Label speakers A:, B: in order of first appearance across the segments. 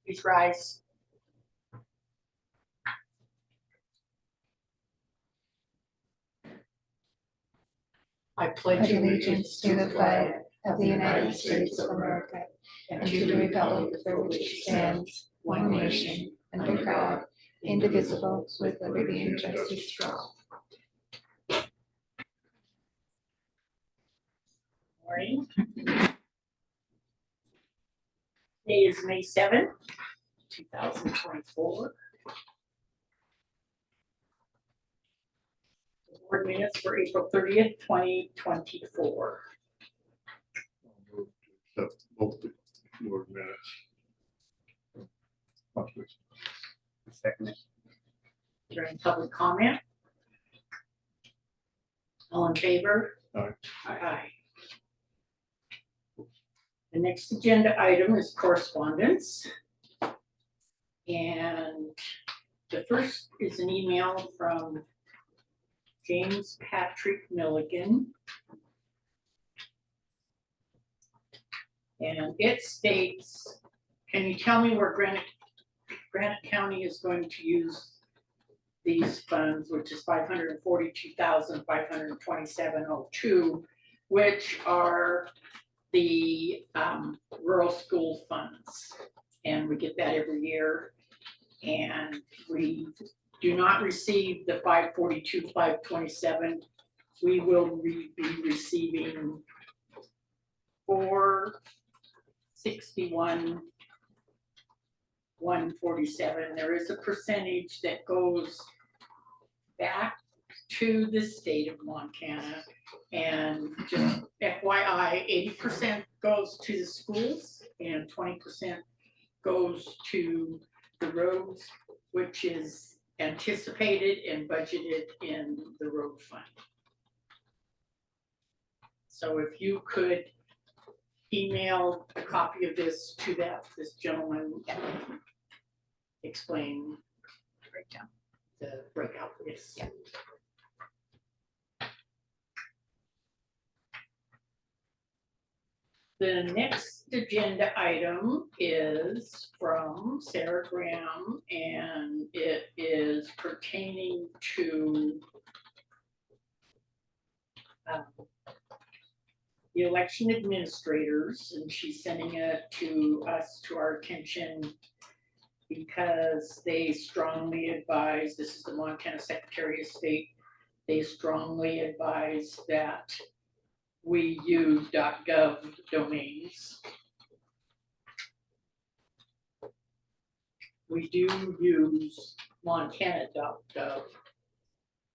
A: Please rise. I pledge allegiance to the flag of the United States of America and to the republic for which it stands, one nation, under God, indivisible, with liberty and justice for all. Morning. Today is May 7th, 2024. Board minutes for April 30th, 2024.
B: Accept both the board minutes.
C: Second.
A: Is there any public comment? All in favor?
B: Aye.
A: Aye. The next agenda item is correspondence. And the first is an email from James Patrick Milligan. And it states, can you tell me where Granite County is going to use these funds, which is $542,527.02, which are the rural school funds. And we get that every year. And we do not receive the $542,527. We will be receiving $461,147. There is a percentage that goes back to the state of Montana. And just FYI, 80% goes to the schools and 20% goes to the roads, which is anticipated and budgeted in the road fund. So if you could email a copy of this to this gentleman, explain
D: Breakdown.
A: the breakout for this.
D: Yeah.
A: The next agenda item is from Sarah Graham, and it is pertaining to the election administrators, and she's sending it to us, to our attention, because they strongly advise, this is the Montana Secretary of State, they strongly advise that we use .gov domains. We do use montana.gov,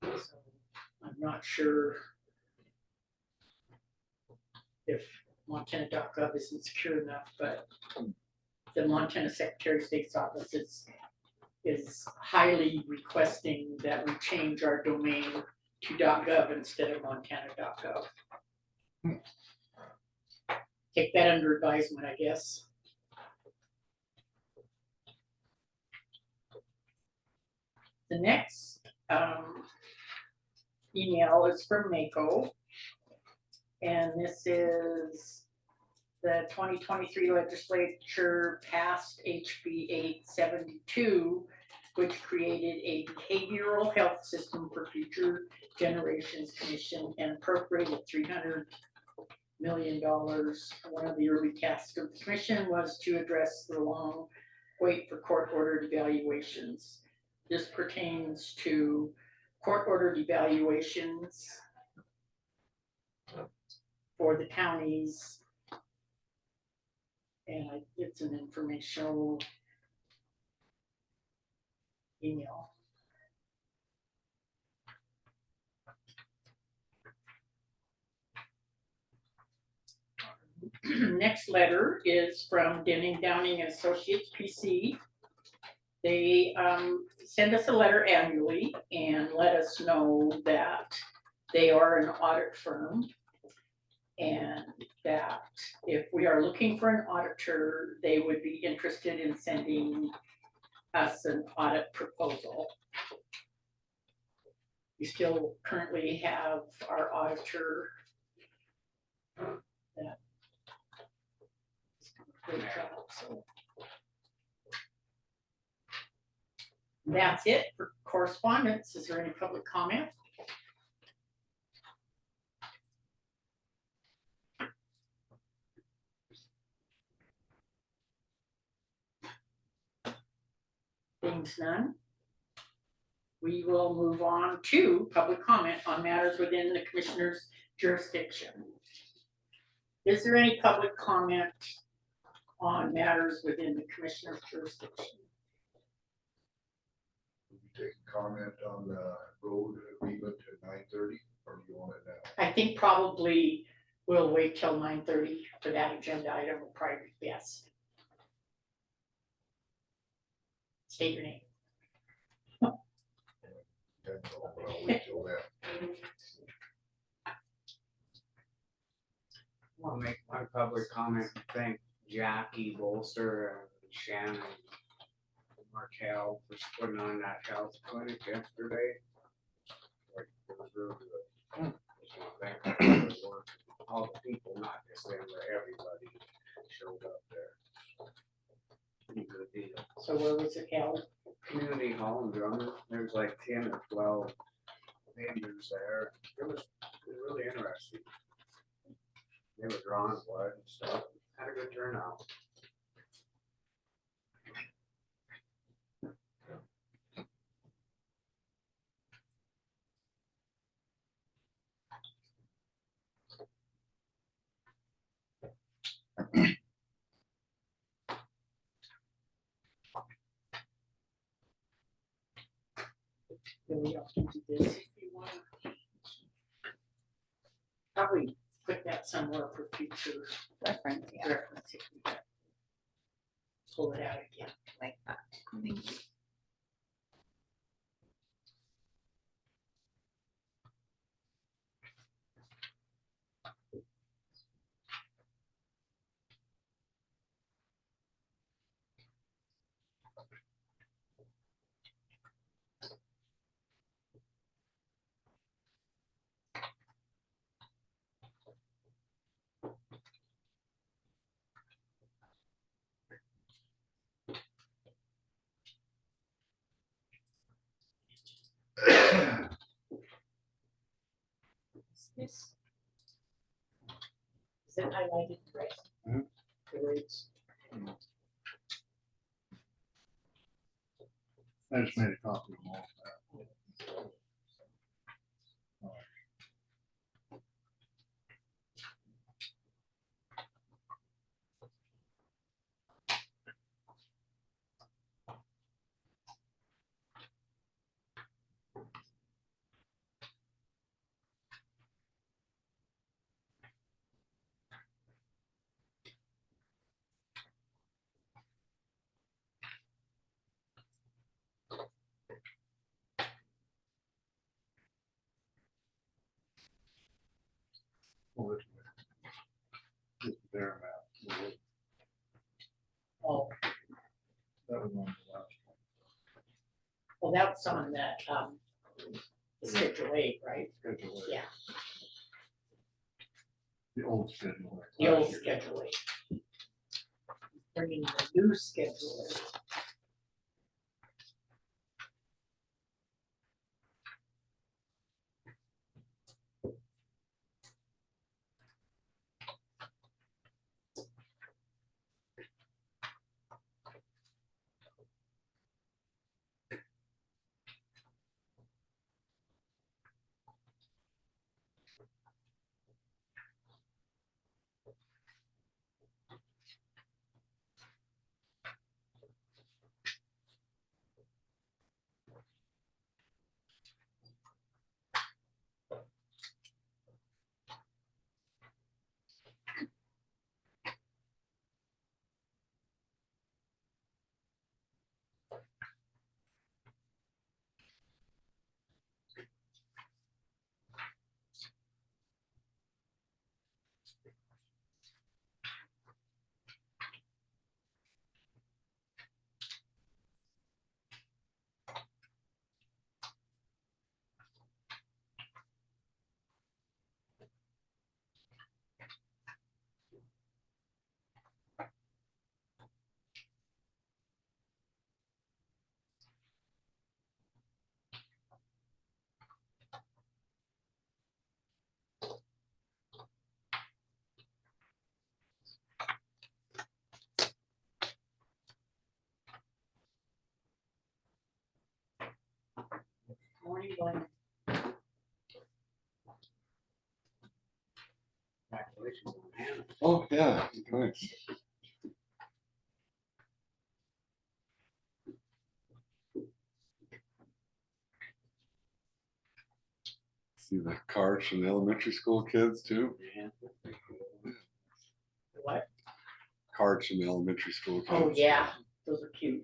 A: so I'm not sure if montana.gov isn't secure enough, but the Montana Secretary of State's office is highly requesting that we change our domain to .gov instead of montana.gov. Take that under advisement, I guess. The next email is from Mako, and this is the 2023 legislature passed HB 872, which created a behavioral health system for future generations commission and appropriated $300 million. One of the early tasks of the commission was to address the long wait for court-ordered evaluations. This pertains to court-ordered evaluations for the counties, and it's an informational email. Next letter is from Denning Downing and Associates PC. They send us a letter annually and let us know that they are an audit firm, and that if we are looking for an auditor, they would be interested in sending us an audit proposal. We still currently have our auditor that is doing a great job, so That's it for correspondence. Is there any public comment? Things none. We will move on to public comment on matters within the commissioner's jurisdiction. Is there any public comment on matters within the commissioner's jurisdiction?
D: Will you take a comment on the road agreement at 9:30, or do you want it now?
A: I think probably we'll wait till 9:30 for that agenda item, will probably be best. State your name.
D: Depends on, but I'll wait till then.
C: I'll make my public comment, thank Jackie Bolster and Shannon Markel for putting on that health clinic yesterday. Like, it was really good. Just wanna thank them for their work. All the people, not just them, but everybody showed up there. Pretty good deal.
A: So where was it held?
C: Community hall in Drummond, there's like 10 or 12 vendors there. It was really interesting. They were drawing blood and stuff. Had a good turnout.
A: Really up into this if you want. Probably put that somewhere for future
E: Reference, yeah,
A: reference if we can pull it out again.
E: like that. Thank you.
A: Is it highlighted right?
B: Mhm.
A: The words.
B: I just made a copy of all that. Oh, this way. This is their map.
A: Oh,
B: That was on the last
A: well, that's on that, Schedule 8, right?
B: one. Schedule A.
A: Yeah,
B: The old schedule. A.
A: the old Schedule 8. Bringing the new Schedule 8. feeling?
C: Congratulations on Hannah.
B: Oh, yeah, nice. See the cards from the elementary school kids too.
C: Yeah, that's pretty cool.
A: What?
B: Cards from the elementary school kids.
A: Oh, yeah, those are cute.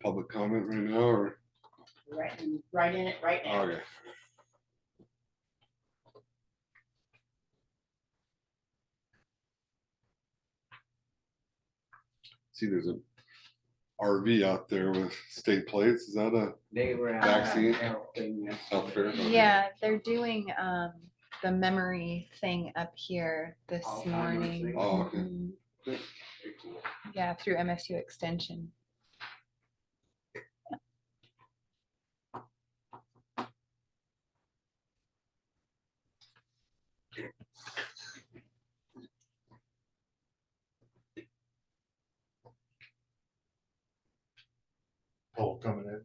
B: Public comment right now, or?
A: Right in it right now.
B: Okay. See, there's an RV out there with state plates. Is that a
C: They were at
B: Vaccine?
C: that health thing
B: health fair?
C: yesterday.
E: Yeah, they're doing the memory thing up here this
C: Alzheimer's
E: morning.
C: thing.
B: Oh, okay.
E: Mhm.
C: Pretty cool.
E: Yeah, through MSU Extension.
B: Oh, coming in.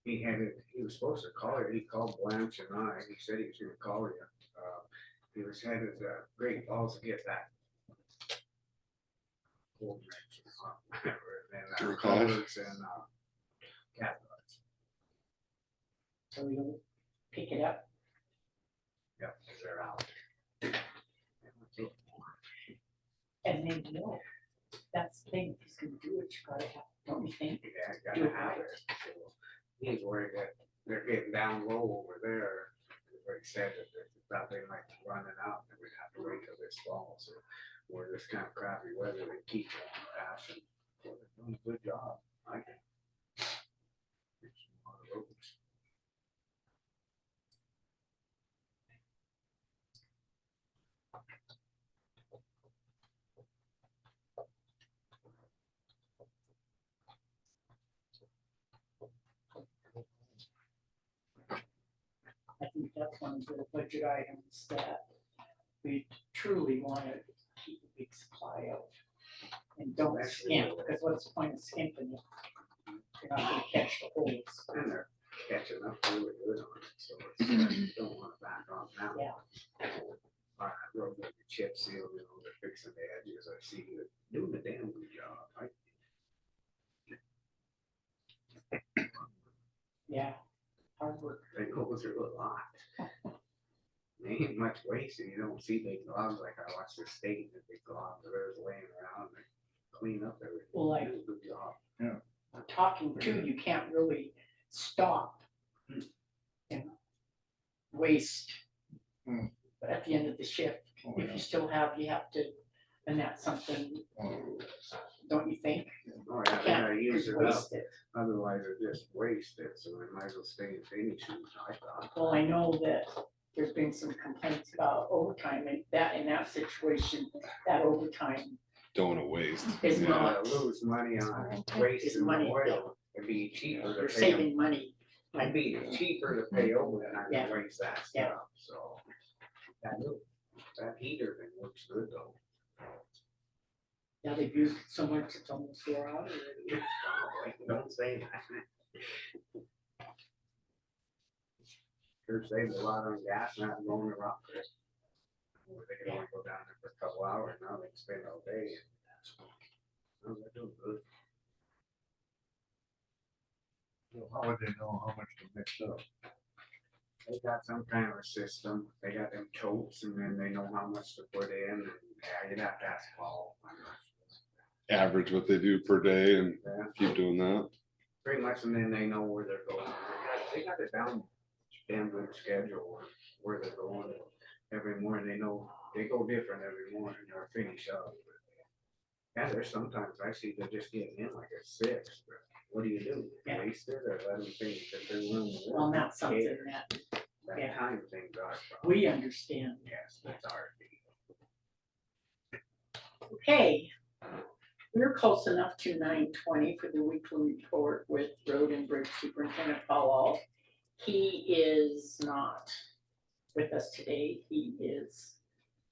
C: He was supposed to call you. He called Blanche and I. He said he was gonna call you. He was headed to Great Falls to get that. Cold mix, and
B: Sure,
C: culverts and cat guards.
A: So you'll pick it up.
C: Yep, 'cause they're out.
A: And then, that's the thing, if he's gonna do it, you gotta have, don't you think?
C: Yeah,
A: Do
C: gotta
A: it
C: have
A: right.
C: it. So he's worried that they're getting down low over there. Like he said, that they might be running out and we'd have to wait till this fall. So we're this kind of crappy weather, they keep on passing. So they're doing a good job, I think. Fixing a lot of roads.
A: I think that's one of the budget items that we truly wanna keep a big supply of. And don't skimp, because what's the point of skimping it? You're not gonna catch the holes.
C: And they're catching up really good on it, so it's, don't wanna back off now.
A: Yeah.
C: I wrote the chip seal, they're fixing the edges, I see you doing a damn good job.
A: Yeah, hard work.
C: They go through a lot. There ain't much wasted, you don't see big gloves like I watched the state, the big gloves, they're just laying around, they clean up everything.
A: Well, like-
C: They do a good job.
A: Talking to, you can't really stop and waste.
B: Hmm.
A: But at the end of the shift,
B: Oh,
A: if you still have, you have to, and that's something, don't you think?
C: Oh,
A: You
C: yeah, they
A: can't
C: gotta use
A: just
C: it up,
A: waste it.
C: otherwise they're just wasted, so they might as well stay in finishing, I thought.
A: Well, I know that there's been some complaints about overtime, and that, in that situation, that overtime
B: Don't want to waste.
A: is
C: You
A: not,
C: wanna lose money on
E: It's
C: wasting
A: money,
C: oil, it'd be cheaper
A: you're
C: to pay them.
A: saving money.
C: It'd be cheaper to pay over than I
A: Yeah.
C: would waste that
A: Yeah.
C: stuff, so. That heater thing looks good though.
A: Now they've used it so much, it's almost wore out already.
C: Don't say that. Sure saves a lot on gas, not going to Rockford. They can only go down there for a couple hours, now they can spend all day. Oh, they're doing good.
B: How would they know how much to mix up?
C: They got some kind of a system, they got them totes and then they know how much to put in and yeah, you'd have to ask Paul. I'm not sure.
B: Average what they do per day and
C: Yeah,
B: keep doing that.
C: pretty much, and then they know where they're going. They got it down, damn good schedule where they're going. Every morning, they know, they go different every morning or finish up. Yeah, there's sometimes I see they're just getting in like at 6, but what do you do?
A: Yeah.
C: Waste it or let them finish if they're running?
A: Well, that's something that
C: That
A: yeah.
C: time thing's our problem.
A: we understand.
C: Yes, that's our deal.
A: Okay, we're close enough to 9:20 for the weekly report with Road and Bridge Superintendent Paul Ault. He is not with us today. He is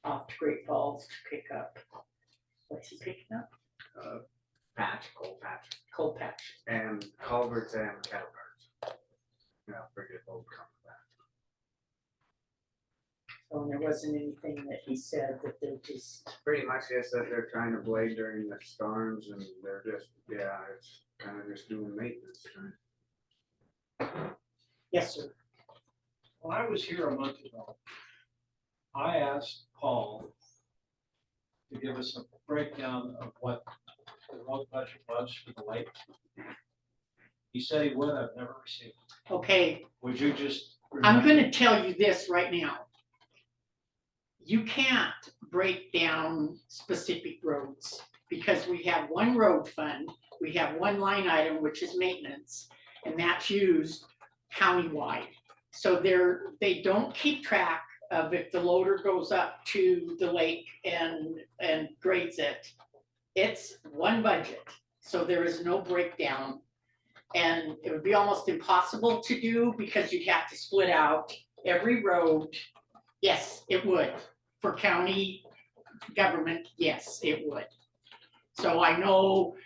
A: off to Great Falls to pick up. What's he picking up?
C: coal patch,
A: Coal patch.
C: and culverts and cattle guards. Yeah, forget those come back.
A: So and there wasn't anything that he said that they're just,
C: Pretty much just that they're trying to blade during the storms and they're just, yeah, it's kind of just doing maintenance.
A: yes, sir.
F: When I was here a month ago, I asked Paul to give us a breakdown of what the road budget was for the lake. He said he would, I've never received it.
A: Okay,
F: Would you just?
A: I'm
F: remember-
A: gonna tell you this right now. You can't break down specific roads because we have one road fund, we have one line item, which is maintenance, and that's used countywide. So they don't keep track of if the loader goes up to the lake and grades it. It's one budget, so there is no breakdown. And it would be almost impossible to do because you'd have to split out every road. Yes, it would. For county government, yes, it would. So I know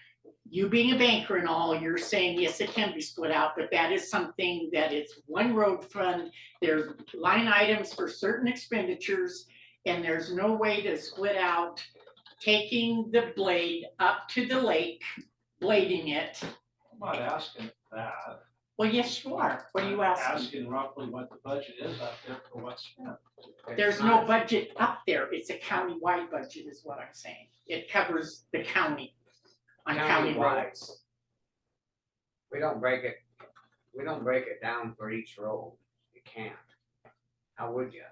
A: you being a banker and all, you're saying, yes, it can be split out, but that is something that is one road fund. There's line items for certain expenditures, and there's no way to split out taking the blade up to the lake, blading it.
F: I'm not asking that.
A: Well, yes, you are. What are you
F: I'm
A: asking?
F: Asking roughly what the budget is out there for what's spent.
A: There's no budget up there. It's a county-wide budget is what I'm saying. It covers the county on county
C: County-wide.
A: roads.
C: We don't break it down for each road. You can't. How would you?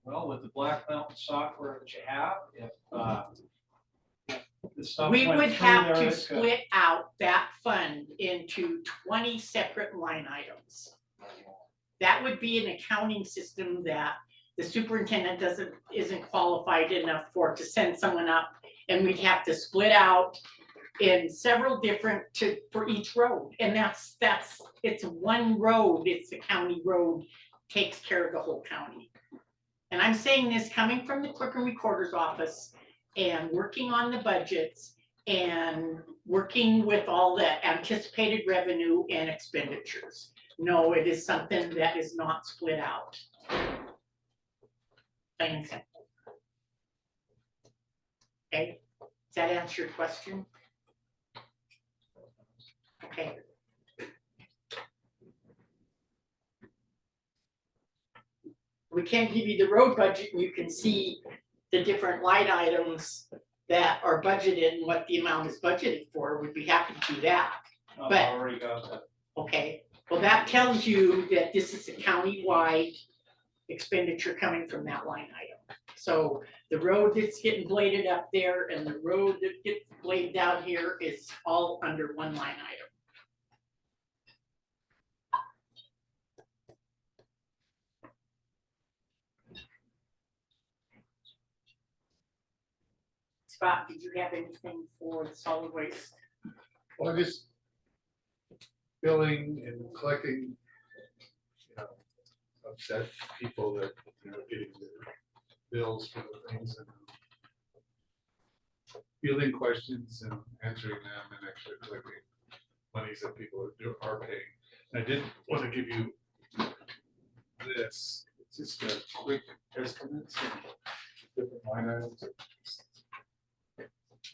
F: Well, with the Black Mountain software that you have, if the stuff
A: We
F: went
A: would
F: through
A: have
F: there,
A: to
F: it could-
A: split out that fund into 20 separate line items. That would be an accounting system that the superintendent isn't qualified enough for to send someone up. And we'd have to split out in several different for each road. And it's one road, it's a county road, takes care of the whole county. And I'm saying this coming from the clerk and recorder's office and working on the budgets and working with all the anticipated revenue and expenditures. No, it is something that is not split out. Plain and simple. Okay, does that answer your question? Okay. We can give you the road budget and you can see the different line items that are budgeted and what the amount is budgeted for. We'd be happy to do that.
F: I've
A: but-
F: already got that.
A: Okay, well, that tells you that this is a county-wide expenditure coming from that line item. So the road that's getting bladed up there and the road that gets bladed down here is all under one line item. Scott, did you have anything for the solid waste?
D: Well, just billing and collecting, upset people that, getting their bills for the things and fielding questions and answering them and actually collecting monies that people are paying. And I did want to give you this, it's just a quick estimate, of different line items.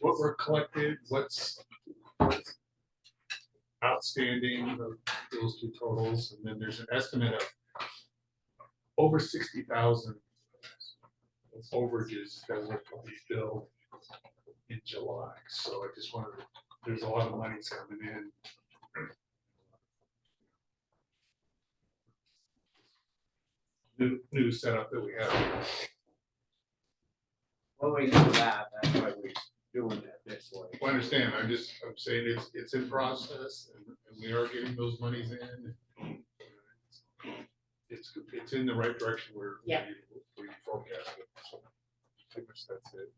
D: What were collected, what's outstanding, those two totals, and then there's an estimate of over 60,000 overages that will be billed in July. So I just wanted, there's a lot of money coming in. New setup that we have.
C: Well, we know that, that's why we're doing it this way.
D: I understand, I'm saying it's in process and we are getting those monies in. It's in the right direction where
A: Yeah.
D: we forecast it. So pretty much that's it.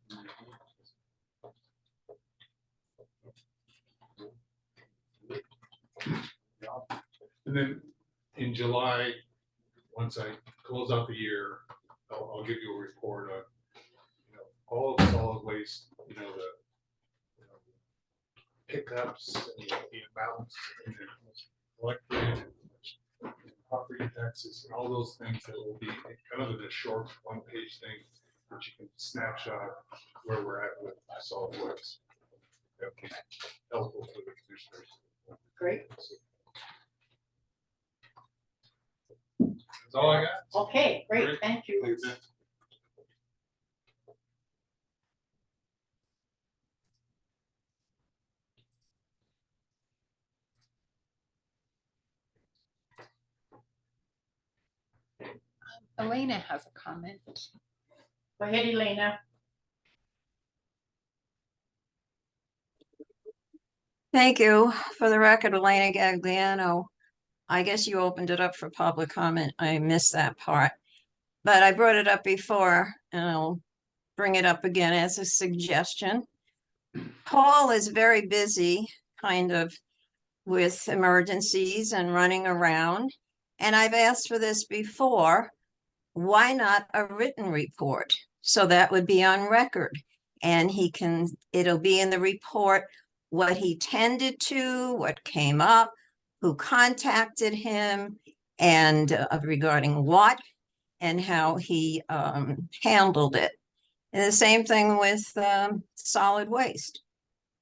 D: And then in July, once I close out the year, I'll I'll give you a report on, all of the solid waste, the pickups and the amounts and the collected property taxes and all those things that will be kind of in a short one-page thing that you can snapshot where we're at with solid waste. That would be helpful for the commissioners.
A: Great.
D: That's all I got.
A: Okay, great,
D: Great.
A: thank you.
D: Thanks, man.
E: Elena has a comment.
A: Go ahead, Elena.
G: Thank you. For the record, Elena Gagliano. I guess you opened it up for public comment. I missed that part. But I brought it up before and I'll bring it up again as a suggestion. Paul is very busy, kind of, with emergencies and running around. And I've asked for this before. Why not a written report? So that would be on record. And it'll be in the report what he tended to, what came up, who contacted him, and regarding what, and how he handled it. And the same thing with solid waste.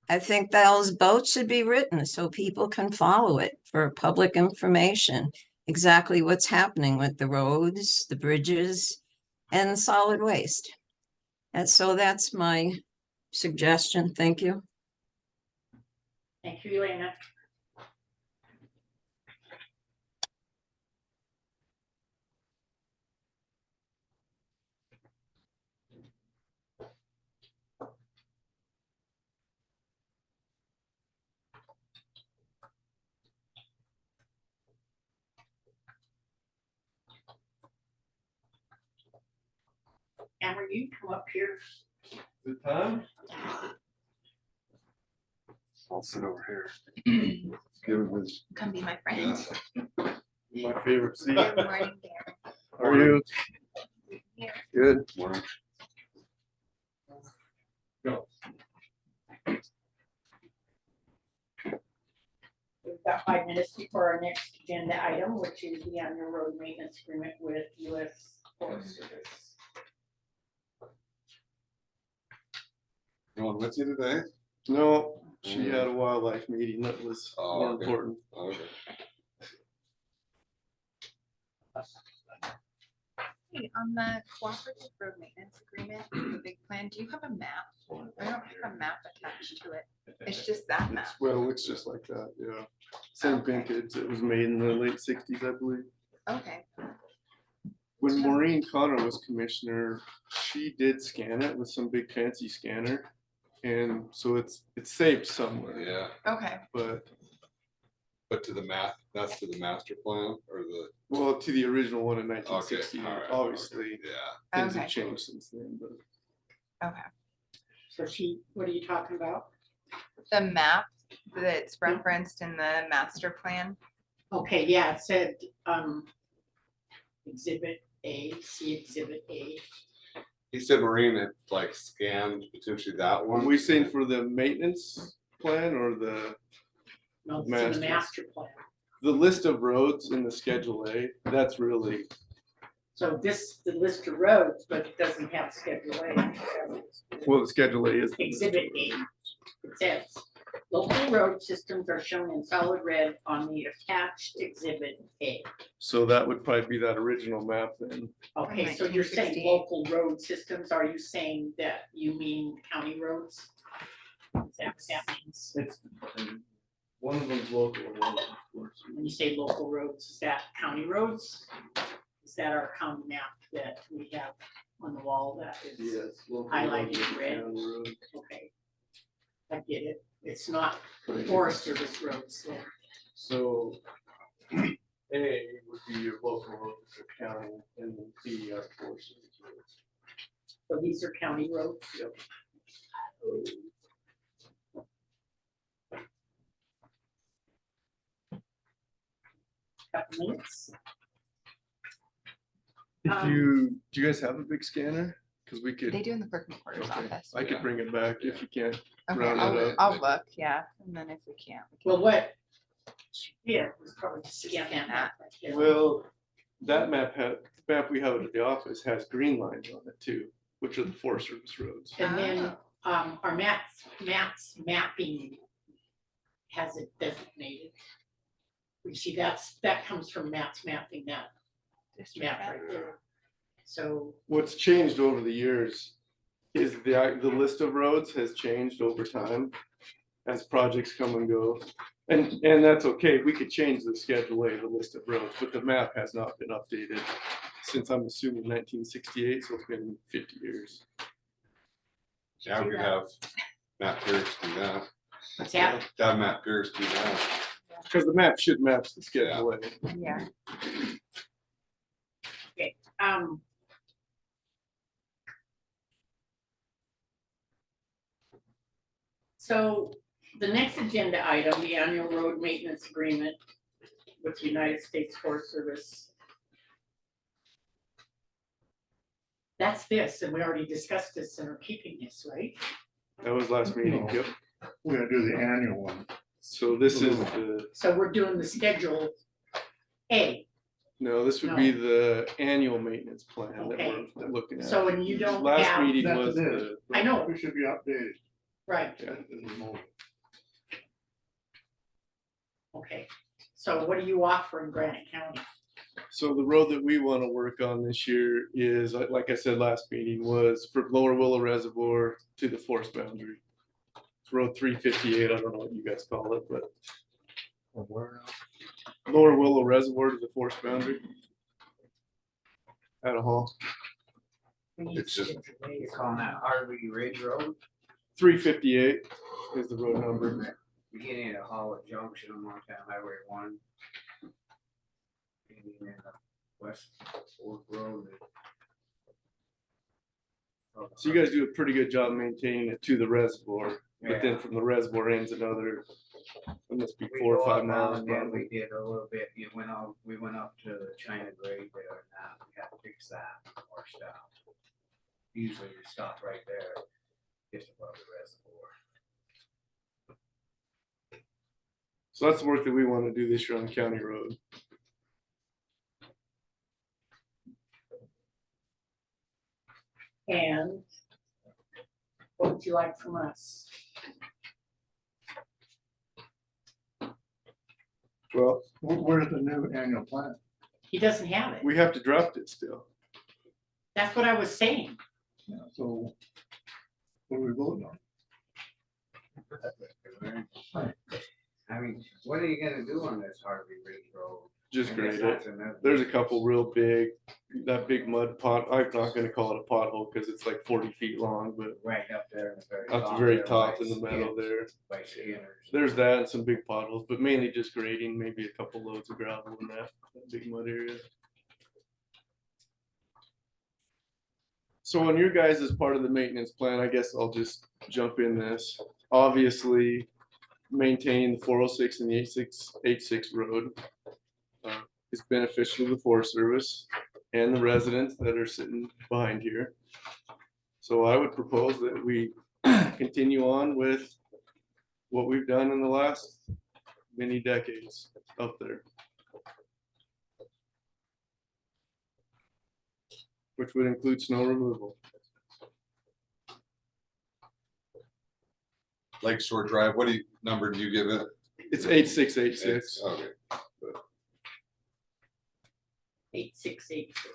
G: I think those both should be written so people can follow it for public information, exactly what's happening with the roads, the bridges, and solid waste. And so that's my suggestion. Thank you.
A: Thank you, Elena. Amber, you come up here.
F: Good time?
B: I'll sit over here. Give him his,
E: Come be my friend.
F: My favorite seat.
E: Good morning, Darren.
F: How are you?
E: Here.
B: good morning.
A: We've got 5 minutes before our next agenda item, which is the annual road maintenance agreement with US Forest Service.
B: You on with you today?
H: No, she had a wildlife meeting that was
B: Oh,
H: more
B: okay.
H: important.
B: Okay.
E: Hey, on the cooperative road maintenance agreement, the big plan, do you have a map? I don't have a map attached to it. It's just that map.
H: Well, it looks just like that, yeah. Same
E: Okay.
H: vintage. It was made in the late sixties, I believe.
E: Okay,
H: When Maureen Connor was commissioner, she did scan it with some big fancy scanner. And so it's saved somewhere,
B: Yeah,
E: okay.
H: but,
B: but to the that's to the master plan or the,
H: well, to the original one in nineteen
B: okay,
H: sixty,
B: all right,
H: obviously,
B: yeah.
H: things have
E: Okay.
H: changed since then, but.
E: Okay.
A: So what are you talking about?
E: The map that's referenced in the master plan.
A: Okay, yeah, it said, Exhibit A, see Exhibit A.
B: He said Marine had like scanned potentially that
H: Are
B: one.
H: we saying for the maintenance plan or the
A: No, it's in
H: Master.
A: the master plan.
H: list of roads in the Schedule A? That's really,
A: So the list of roads, but it doesn't have Schedule A.
H: well, the Schedule A is. the list of
A: Exhibit A.
H: roads.
A: It says, local road systems are shown in solid red on the attached Exhibit A.
H: So that would probably be that original map then.
A: Okay, so you're saying
E: 1968.
A: local road systems, are you saying that you mean county roads? Is that what that means?
H: It's, one of them's local and one of them's forest.
A: When you say local roads, is that county roads? Is that our county map that we have on the wall that is,
H: Yes. local
A: Highlighted
H: roads and
A: red.
H: county roads.
A: okay. I get it, it's not Forest Service roads, so,
H: So A would be your local roads for county and then B are forest service roads.
A: so these are county roads.
H: Yep.
A: Couple minutes.
H: If you, do you guys have a big scanner? Cause we could,
E: They do in the clerk recorder's
H: okay,
E: office.
H: I could bring it back if you can't.
E: Okay,
H: round it up.
E: I'll look, yeah, and then if we can't, we can.
A: Well, what? Yeah, it was probably just scan that. Yeah.
H: Well, that map we have at the office has green lines on it too, which are the Forest Service roads.
A: And then, our maps mapping has it designated. You see, that comes from maps mapping, that
E: District
A: map
E: map.
A: right there. So,
H: What's changed over the years is the list of roads has changed over time as projects come and go. And that's okay, we could change the Schedule A, the list of roads, but the map has not been updated since, I'm assuming, 1968, so it's been 50 years.
B: Yeah, we could have Matt Pierce do that.
A: what's that?
B: Have Matt Pierce do that.
H: Because the map should match the Schedule A.
E: Yeah,
A: Um. So the next agenda item, the annual road maintenance agreement with the United States Forest Service. That's this, and we already discussed this and are keeping this, right?
H: That was last meeting,
D: No.
H: yep.
D: We're gonna do the annual one.
H: So this is the,
A: So we're doing the Schedule A.
H: no, this would be the annual maintenance plan that
A: Okay.
H: we're looking at.
A: So when you don't
H: Last
A: have,
H: meeting
D: That's
H: was
D: it.
H: the,
A: I know,
D: We should be updated.
A: right,
H: yeah.
D: at the moment.
A: okay. So what are you offering Granite County?
H: So the road that we want to work on this year is, like I said, last meeting was from Lower Willow Reservoir to the forest boundary. It's Road 358, I don't know what you guys call it, but Lower Willow Reservoir to the forest boundary. At a hall,
B: It's just-
C: You're calling that Harvey Ridge Road,
H: 358 is the road number.
C: beginning at Hollitt Junction on Montana Highway 1. Ending in the West Fork Road.
H: So you guys do a pretty good job maintaining it to the reservoir, but then
C: Yeah.
H: from the reservoir ends another, it must be
C: We
H: 4 or
C: go
H: 5
C: up
H: miles.
C: and then
H: probably.
C: we did a little bit, we went up to China Grade there and that, we had to fix that, or stuff. Usually you stop right there, just above the reservoir.
H: So that's the work that we want to do this year on the county road.
A: And what would you like from us?
H: Well,
D: Where's the new annual plan?
A: He doesn't have it.
H: we have to draft it still.
A: That's what I was saying.
D: Yeah, so what are we voting on?
C: I mean, what are you gonna do on this Harvey Ridge Road?
H: Just
C: I
H: grade
C: guess
H: it.
C: that's another-
H: There's a couple real big, that big mud pot, I'm not gonna call it a pothole because it's like 40 feet long, but
C: Right up there in the very
H: at
C: top.
H: the very
C: there
H: top
C: by
H: in the meadow
C: Skins-
H: there.
C: By Skinner's.
H: There's that and some big potholes, but mainly just grading, maybe a couple loads of gravel in that big mud area. So on your guys as part of the maintenance plan, I guess I'll just jump in this. Obviously, maintaining the 406 and the 86 road is beneficial to the Forest Service and the residents that are sitting behind here. So I would propose that we continue on with what we've done in the last many decades up there. Which would include snow removal.
B: Lake Shore Drive, what number do you give it?
H: It's 8686.
B: Okay,
A: 8686.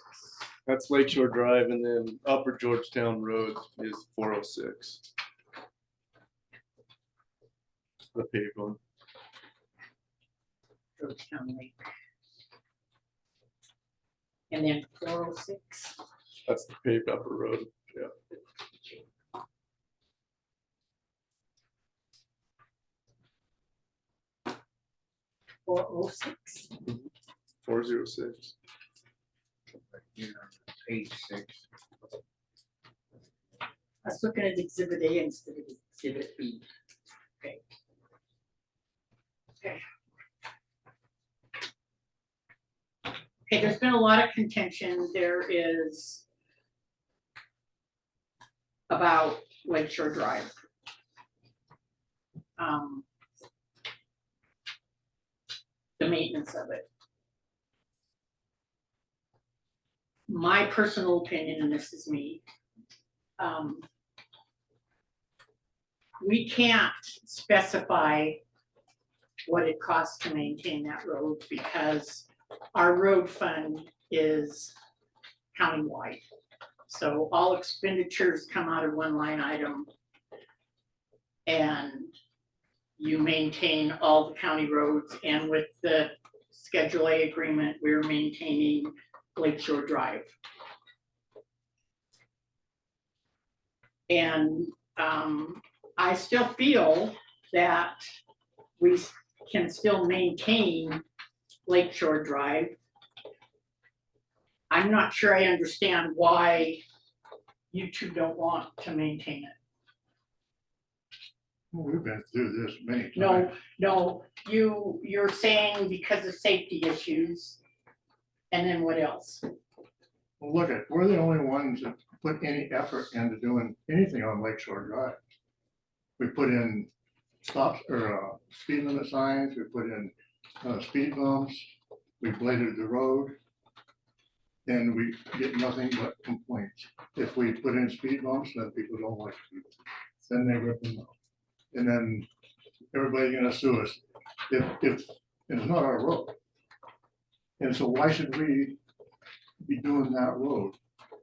H: That's Lakeshore Drive, and then Upper Georgetown Road is 406. The paved one.
A: Georgetown Lake. And then 406.
H: That's the paved upper road. Yeah.
A: 406.
H: 406.
C: You know, Page 6.
A: I was looking at exhibit A instead of exhibit B. Okay. Okay. Okay, there's been a lot of contention. There is about Lakeshore Drive. The maintenance of it. My personal opinion, and this is me, we can't specify what it costs to maintain that road because our road fund is countywide. So all expenditures come out of one line item and you maintain all the county roads, and with the Schedule A agreement, we're maintaining Lakeshore Drive. And I still feel that we can still maintain Lakeshore Drive. I'm not sure I understand why you two don't want to maintain it.
I: Well, we've been through this many times.
A: No, you're saying because of safety issues. And then what else?
I: Well, look at, we're the only ones that put any effort into doing anything on Lakeshore Drive. We put in stops or speed limit signs, we put in speed bumps, we bladed the road. And we get nothing but complaints. If we put in speed bumps, then people don't like it. Then they rip them out. And then everybody's gonna sue us if it's not our road. And so why should we be doing that road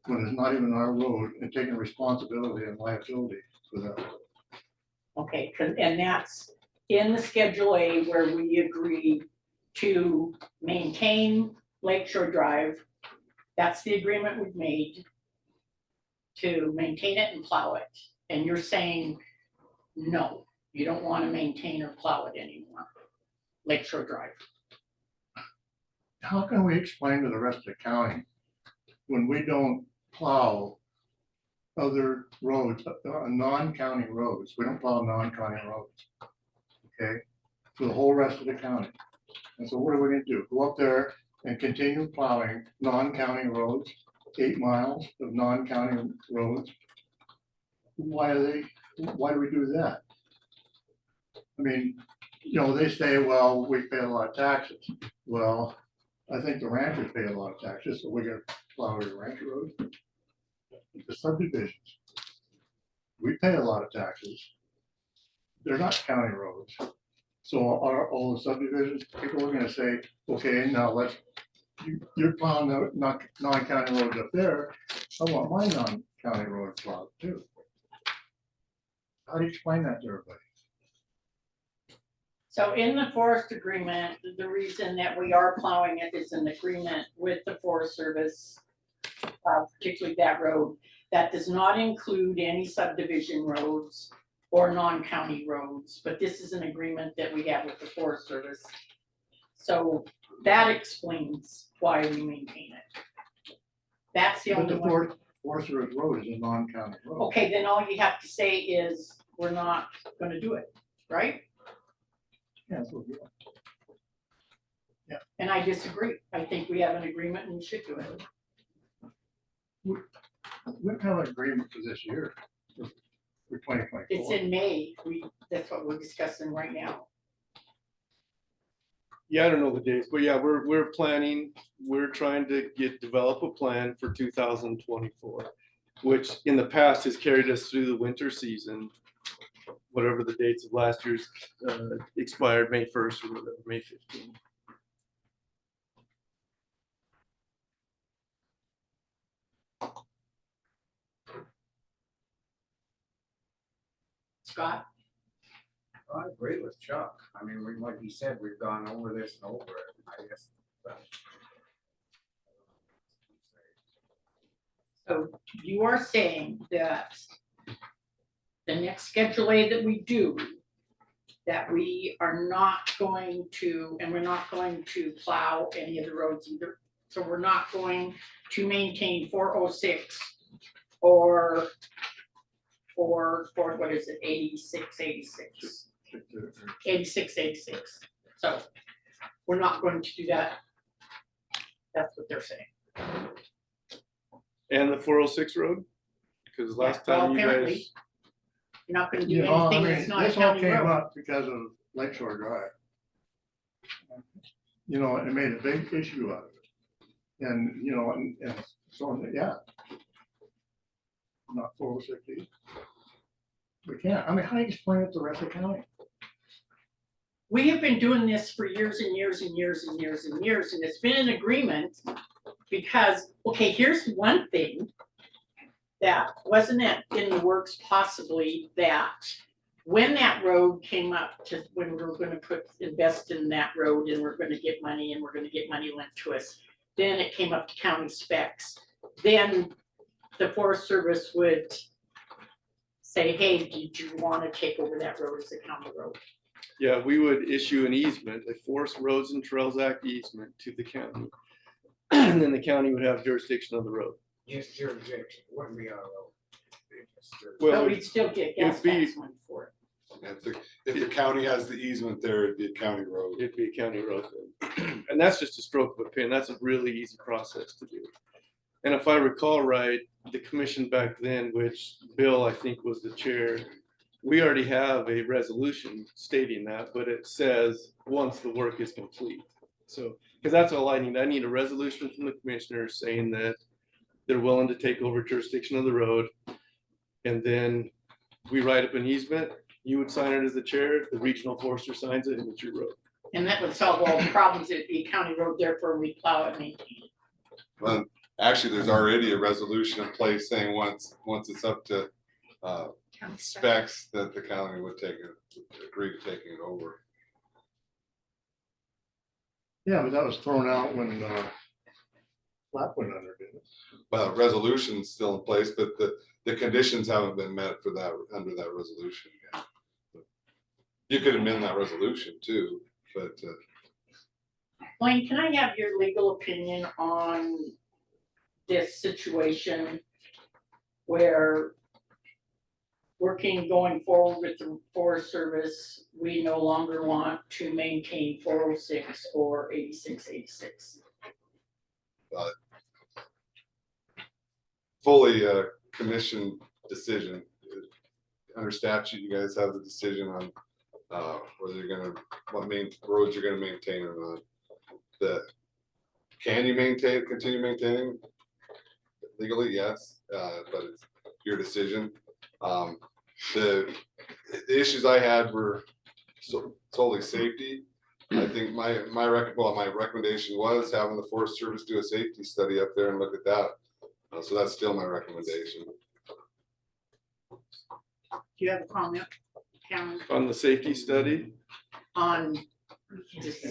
I: when it's not even our road and taking responsibility and liability for that?
A: Okay, and that's in the Schedule A where we agreed to maintain Lakeshore Drive. That's the agreement we've made to maintain it and plow it. And you're saying, no, you don't want to maintain or plow it anymore, Lakeshore Drive.
I: How can we explain to the rest of the county when we don't plow other roads, non-county roads? We don't plow non-county roads, okay, for the whole rest of the county. And so what are we gonna do? Go up there and continue plowing non-county roads, 8 miles of non-county roads? Why do we do that? I mean, you know, they say, well, we pay a lot of taxes. Well, I think the ranchers pay a lot of taxes, so we're gonna plow the ranch roads. The subdivisions, we pay a lot of taxes. They're not county roads. So are all the subdivisions, people are gonna say, okay, now you're plowing the non-county roads up there, I want my non-county road plowed too. How do you explain that to everybody?
A: So in the forest agreement, the reason that we are plowing it is an agreement with the Forest Service, particularly that road. That does not include any subdivision roads or non-county roads, but this is an agreement that we have with the Forest Service. So that explains why we maintain it. That's the
I: But
A: only
I: the
A: one.
I: Forest Service road is a non-county road.
A: Okay, then all you have to say is, we're not gonna do it, right?
I: Yeah, that's what we want.
A: And I disagree. I think we have an agreement and we should do it.
I: We have an agreement for this year, for 2024.
A: It's in May. That's what we're discussing right now.
H: Yeah, I don't know the dates, but yeah, we're planning, we're trying to develop a plan for 2024, which in the past has carried us through the winter season. Whatever the dates of last year's expired, May 1st or whatever, May 15th.
A: Scott?
C: I agree with Chuck. I mean, like he said, we've gone over this and over it, I guess.
A: So you are saying that the next Schedule A that we do, that we are not going to, and we're not going to plow any of the roads either. So we're not going to maintain 406 or what is it, 86. So we're not going to do that That's what they're saying.
H: And the 406 road? Because last
A: Yeah, well,
H: time you
A: apparently.
H: guys,
A: You're not gonna do
I: You know, I
A: anything
I: mean,
A: that's not a
I: this all
A: county
I: came
A: road.
I: up because of Lakeshore Drive. You know, it made a big issue out of it. And, you know, and so, yeah. Not 406. We can't, I mean, how do you explain it to the rest of the county?
A: We have been doing this for years and years and years and years and years, and it's been an agreement. Because, okay, here's one thing that wasn't it in the works possibly, that when that road came up to, when we were gonna invest in that road and we're gonna get money and we're gonna get money lent to us, then it came up to county specs. Then the Forest Service would say, hey, did you wanna take over that road as a county road?
H: yeah, we would issue an easement, a Forest Roads and Trails Act easement to the county. And then the county would have jurisdiction of the road.
C: Just jurisdiction, wouldn't be our road.
A: But
H: Well,
A: we'd still get gas
H: it'd be-
A: tax money for it.
B: If the county has the easement there, it'd be a county road.
H: it'd be a county road then. And that's just a stroke of a pen. That's a really easy process to do. And if I recall right, the commission back then, which Bill, I think, was the chair, we already have a resolution stating that, but it says, once the work is complete. So, because that's all I need. I need a resolution from the commissioners saying that they're willing to take over jurisdiction of the road. And then we write up an easement. You would sign it as the chair, the regional forester signs it, and it's your road.
A: And that would solve all the problems. It'd be a county road, therefore we plow it and maintain it.
B: Well, actually, there's already a resolution in place saying once it's up to
E: County spec.
B: specs, that the county would agree to taking it over.
I: Yeah, but that was thrown out when, Flap went under, didn't it?
B: Well, resolution's still in place, but the conditions haven't been met for that, under that resolution yet. You could amend that resolution too, but
A: Blaine, can I have your legal opinion on this situation where going forward with the Forest Service, we no longer want to maintain 406 or 8686?
B: fully commission decision. Under statute, you guys have the decision on whether you're gonna, what roads you're gonna maintain or not. Can you continue maintaining? Legally, yes, but it's your decision. The issues I had were solely safety. I think my recommendation was having the Forest Service do a safety study up there and look at that. So that's still my recommendation.
A: Do you have a comment, Karen,
H: On the safety study,
A: on this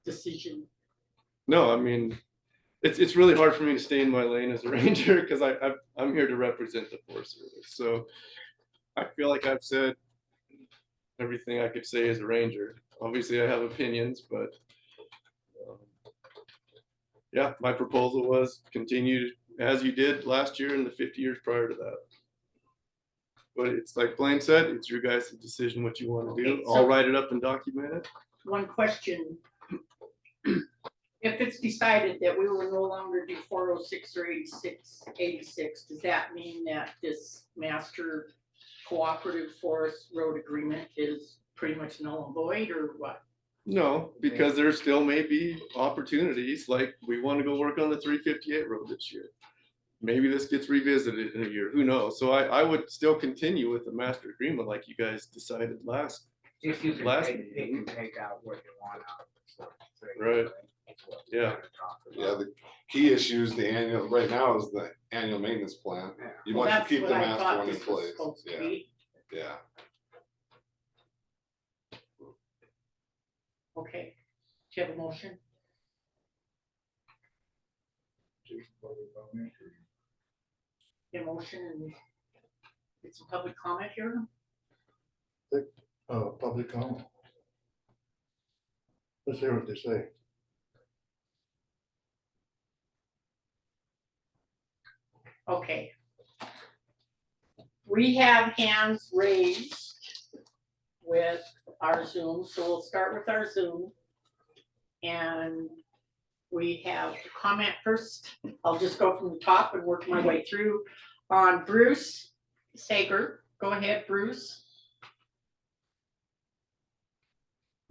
A: decision?
H: no, I mean, it's really hard for me to stay in my lane as a ranger because I'm here to represent the Forest Service. So I feel like I've said everything I could say as a ranger. Obviously, I have opinions, but yeah, my proposal was continue as you did last year and the 50 years prior to that. But it's like Blaine said, it's your guys' decision what you want to do.
A: Okay, so-
H: I'll write it up and document it.
A: One question. If it's decided that we will no longer do 406 or 86, does that mean that this master cooperative forest road agreement is pretty much null and void, or what?
H: No, because there still may be opportunities, like we want to go work on the 358 road this year. Maybe this gets revisited in a year, who knows? So I would still continue with the master agreement like you guys decided last.
C: If you can
H: Last
C: take, they
H: meeting.
C: can take out what you want out.
H: Right. Yeah.
B: Yeah, the key issue is right now is the annual maintenance plan. You
A: Well,
B: want to
A: that's
B: keep
A: what
B: the
A: I
B: master
A: thought
B: one in
A: this was
B: place.
A: supposed to
B: Yeah,
A: be.
B: yeah.
A: Okay, do you have a motion? A motion and get some public comment here?
I: Public comment. Let's hear what they say.
A: Okay. We have hands raised with our Zoom, so we'll start with our Zoom. And we have a comment first. I'll just go from the top and work my way through on Bruce Sager. Go ahead, Bruce.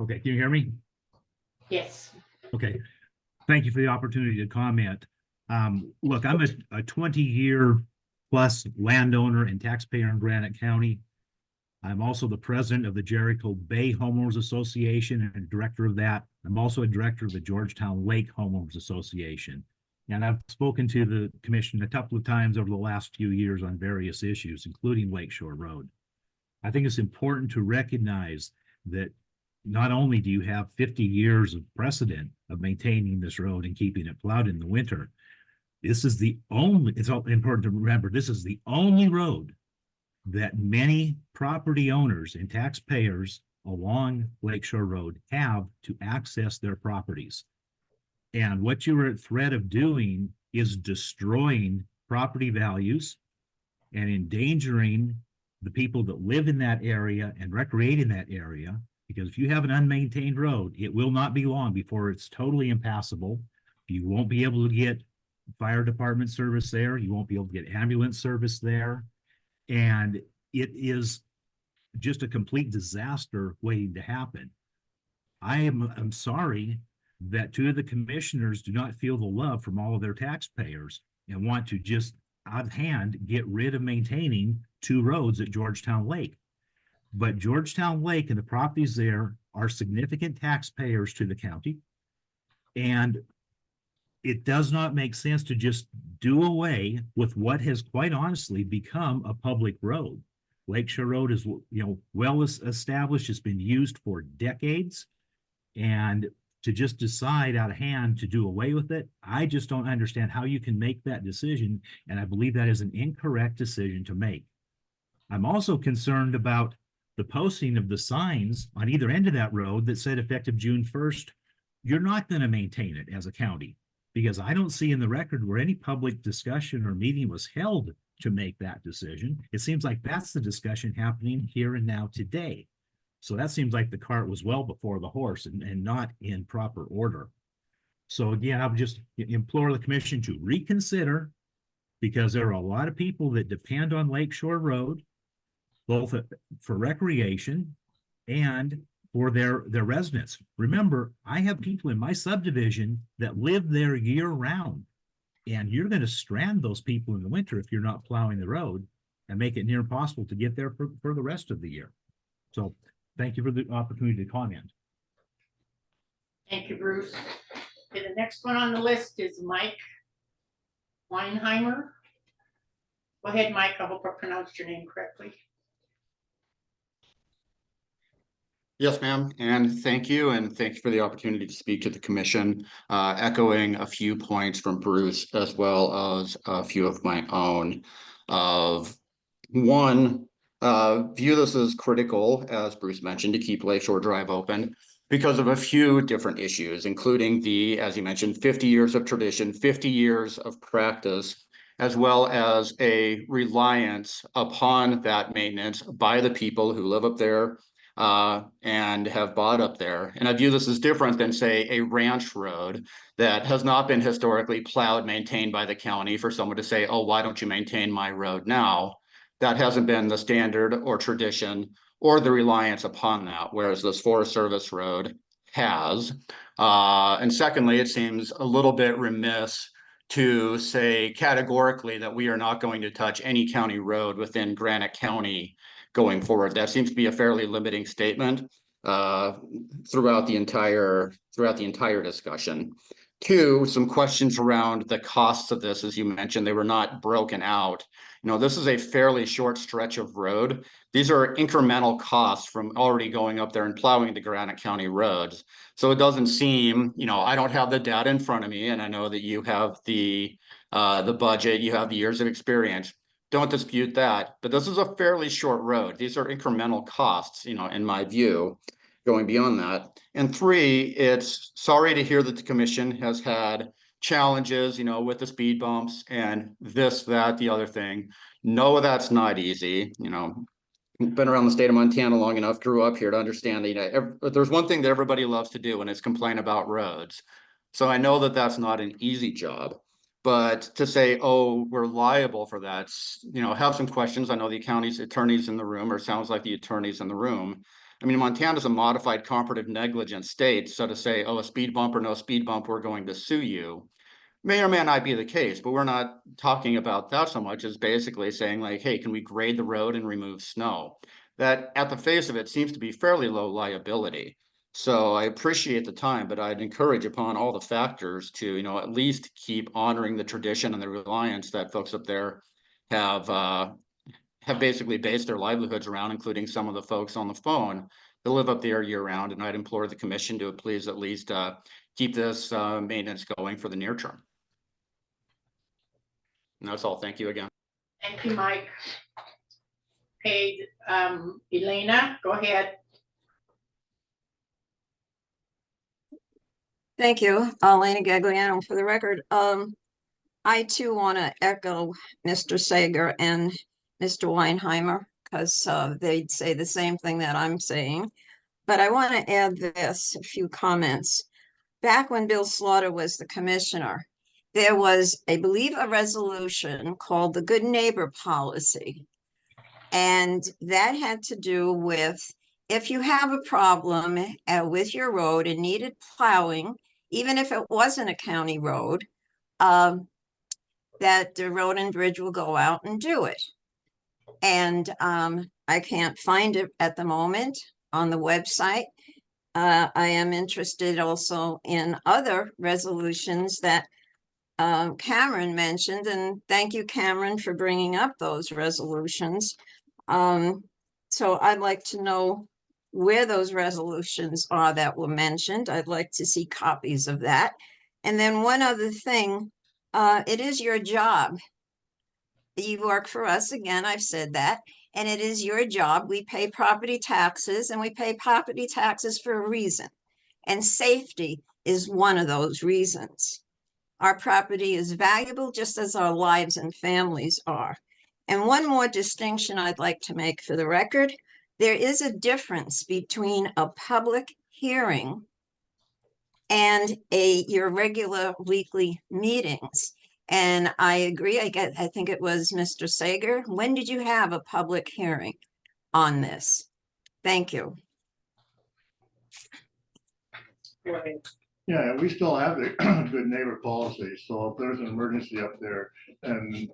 J: Okay, can you hear me?
A: Yes.
J: Okay, thank you for the opportunity to comment. Look, I'm a 20-year plus landowner and taxpayer in Granite County. I'm also the president of the Jericho Bay Homeowners Association and director of that. I'm also a director of the Georgetown Lake Homeowners Association. And I've spoken to the commission a couple of times over the last few years on various issues, including Lakeshore Road. I think it's important to recognize that not only do you have 50 years of precedent of maintaining this road and keeping it plowed in the winter, this is the only, it's all important to remember, this is the only road that many property owners and taxpayers along Lakeshore Road have to access their properties. And what you are at threat of doing is destroying property values and endangering the people that live in that area and recreate in that area. Because if you have an unmaintained road, it will not be long before it's totally impassable. You won't be able to get fire department service there. You won't be able to get ambulance service there. And it is just a complete disaster waiting to happen. I'm sorry that two of the commissioners do not feel the love from all of their taxpayers and want to just out of hand get rid of maintaining two roads at Georgetown Lake. But Georgetown Lake and the properties there are significant taxpayers to the county. And it does not make sense to just do away with what has quite honestly become a public road. Lakeshore Road is, well established. It's been used for decades. And to just decide out of hand to do away with it, I just don't understand how you can make that decision. And I believe that is an incorrect decision to make. I'm also concerned about the posting of the signs on either end of that road that said effective June 1st, you're not going to maintain it as a county, because I don't see in the record where any public discussion or meeting was held to make that decision. It seems like that's the discussion happening here and now today. So that seems like the cart was well before the horse and not in proper order. So again, I would just implore the commission to reconsider, because there are a lot of people that depend on Lakeshore Road, both for recreation and for their residents. Remember, I have people in my subdivision that live there year round, and you're going to strand those people in the winter if you're not plowing the road and make it near impossible to get there for the rest of the year. So thank you for the opportunity to comment.
A: Thank you, Bruce. Okay, the next one on the list is Mike Weinheimer. Go ahead, Mike. I hope I pronounced your name correctly.
K: Yes, ma'am, and thank you for the opportunity to speak to the commission, echoing a few points from Bruce as well as a few of my own. One, view this as critical, as Bruce mentioned, to keep Lakeshore Drive open because of a few different issues, including the, as you mentioned, 50 years of tradition, 50 years of practice, as well as a reliance upon that maintenance by the people who live up there and have bought up there. And I view this as different than, say, a ranch road that has not been historically plowed, maintained by the county, for someone to say, oh, why don't you maintain my road now? That hasn't been the standard or tradition or the reliance upon that, whereas this Forest Service road has. And secondly, it seems a little bit remiss to say categorically that we are not going to touch any county road within Granite County going forward. That seems to be a fairly limiting statement throughout the entire discussion. Two, some questions around the costs of this. As you mentioned, they were not broken out. This is a fairly short stretch of road. These are incremental costs from already going up there and plowing the Granite County roads. So it doesn't seem, I don't have the data in front of me, and I know that you have the budget, you have the years of experience. Don't dispute that, but this is a fairly short road. These are incremental costs, in my view, going beyond that. And three, it's sorry to hear that the commission has had challenges, with the speed bumps and this, that, the other thing. No, that's not easy. Been around the state of Montana long enough, grew up here to understand that, there's one thing that everybody loves to do, and it's complain about roads. So I know that that's not an easy job. But to say, oh, we're liable for that, have some questions. I know the county's attorney's in the room, or sounds like the attorney's in the room. I mean, Montana's a modified comparative negligence state, so to say, oh, a speed bump or no speed bump, we're going to sue you, may or may not be the case, but we're not talking about that so much as basically saying like, hey, can we grade the road and remove snow? That at the face of it seems to be fairly low liability. So I appreciate the time, but I'd encourage upon all the factors to, at least keep honoring the tradition and the reliance that folks up there have basically based their livelihoods around, including some of the folks on the phone that live up there year round. And I'd implore the commission to please at least keep this maintenance going for the near term. And that's all. Thank you again.
A: Thank you, Mike. Okay, Elena, go ahead.
G: Thank you, Elena Gagliano, for the record. I too want to echo Mr. Sager and Mr. Weinheimer, because they'd say the same thing that I'm saying. But I want to add this, a few comments. Back when Bill Slaughter was the commissioner, there was, I believe, a resolution called the Good Neighbor Policy. And that had to do with if you have a problem with your road and needed plowing, even if it wasn't a county road, that the road and bridge will go out and do it. And I can't find it at the moment on the website. I am interested also in other resolutions that Cameron mentioned, and thank you, Cameron, for bringing up those resolutions. So I'd like to know where those resolutions are that were mentioned. I'd like to see copies of that. And then one other thing, it is your job. You work for us, again, I've said that, and it is your job. We pay property taxes, and we pay property taxes for a reason. And safety is one of those reasons. Our property is valuable just as our lives and families are. And one more distinction I'd like to make for the record, there is a difference between a public hearing and your regular weekly meetings. And I agree, I think it was Mr. Sager. When did you have a public hearing on this? Thank you.
I: Yeah, we still have the good neighbor policy, so if there's an emergency up there and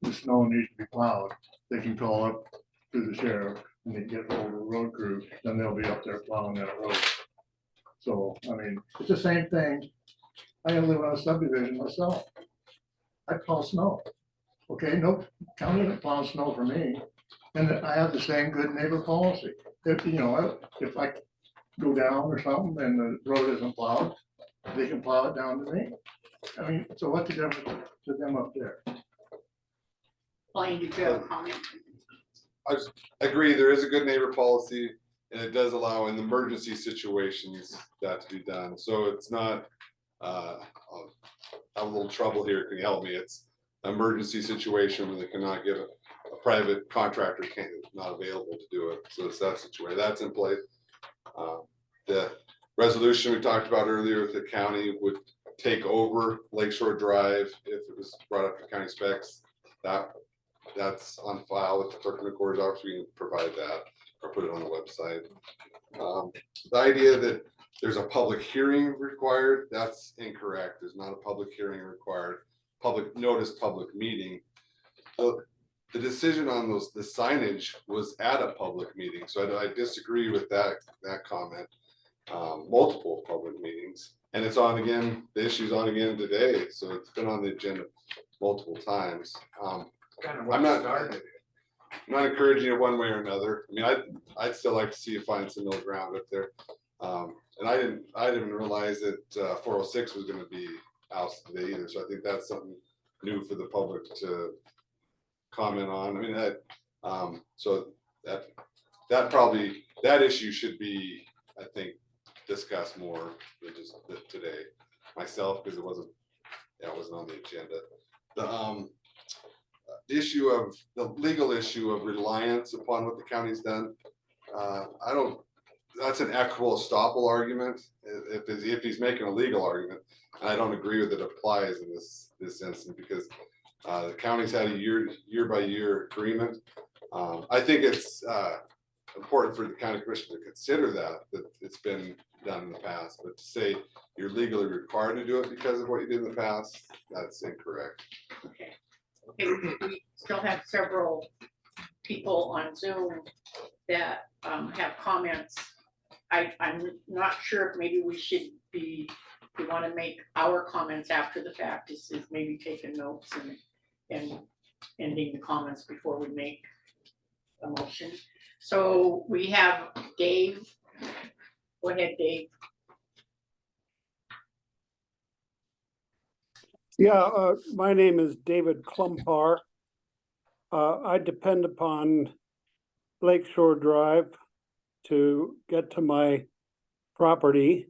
I: the snow needs to be plowed, they can call up to the sheriff and they get hold of the road crew, then they'll be up there plowing that road. So, I mean, it's the same thing. I live on a subdivision myself. I plow snow. Okay, no county that plows snow for me. And I have the same good neighbor policy. If, if I go down or something and the road isn't plowed, they can plow it down to me. I mean, so what's the difference to them up there?
A: Blaine, did you have a comment?
B: I agree, there is a good neighbor policy, and it does allow in emergency situations that to be done. So it's not, I have a little trouble here, can you help me? It's an emergency situation where they cannot give a private contractor not available to do it. So it's that situation, that's in place. The resolution we talked about earlier with the county would take over Lakeshore Drive if it was brought up to county specs. That's on file with the clerk and recorder's office. We can provide that or put it on the website. The idea that there's a public hearing required, that's incorrect. There's not a public hearing required. Public notice, public meeting. The decision on the signage was at a public meeting, so I disagree with that comment. Multiple public meetings, and it's on again. The issue's on again today, so it's been on the agenda multiple times. I'm not encouraging it one way or another. I mean, I'd still like to see you find some middle ground up there. And I didn't realize that 406 was going to be out today either. So I think that's something new for the public to comment on. I mean, so that issue should be, I think, discussed more than just today myself, because it wasn't on the agenda. The issue of the legal issue of reliance upon what the county's done. I don't that's an equitable estoppel argument, if he's making a legal argument. And I don't agree with it applies in this instance, because the county's had a year by year agreement. I think it's important for the county commission to consider that it's been done in the past, but to say you're legally required to do it because of what you did in the past, that's incorrect.
A: Okay, we still have several people on Zoom that have comments. I'm not sure if maybe we should be, we want to make our comments after the fact, is maybe taking notes and ending the comments before we make a motion. So we have Dave. Go ahead, Dave.
L: Yeah, my name is David Klumpar. I depend upon Lakeshore Drive to get to my property.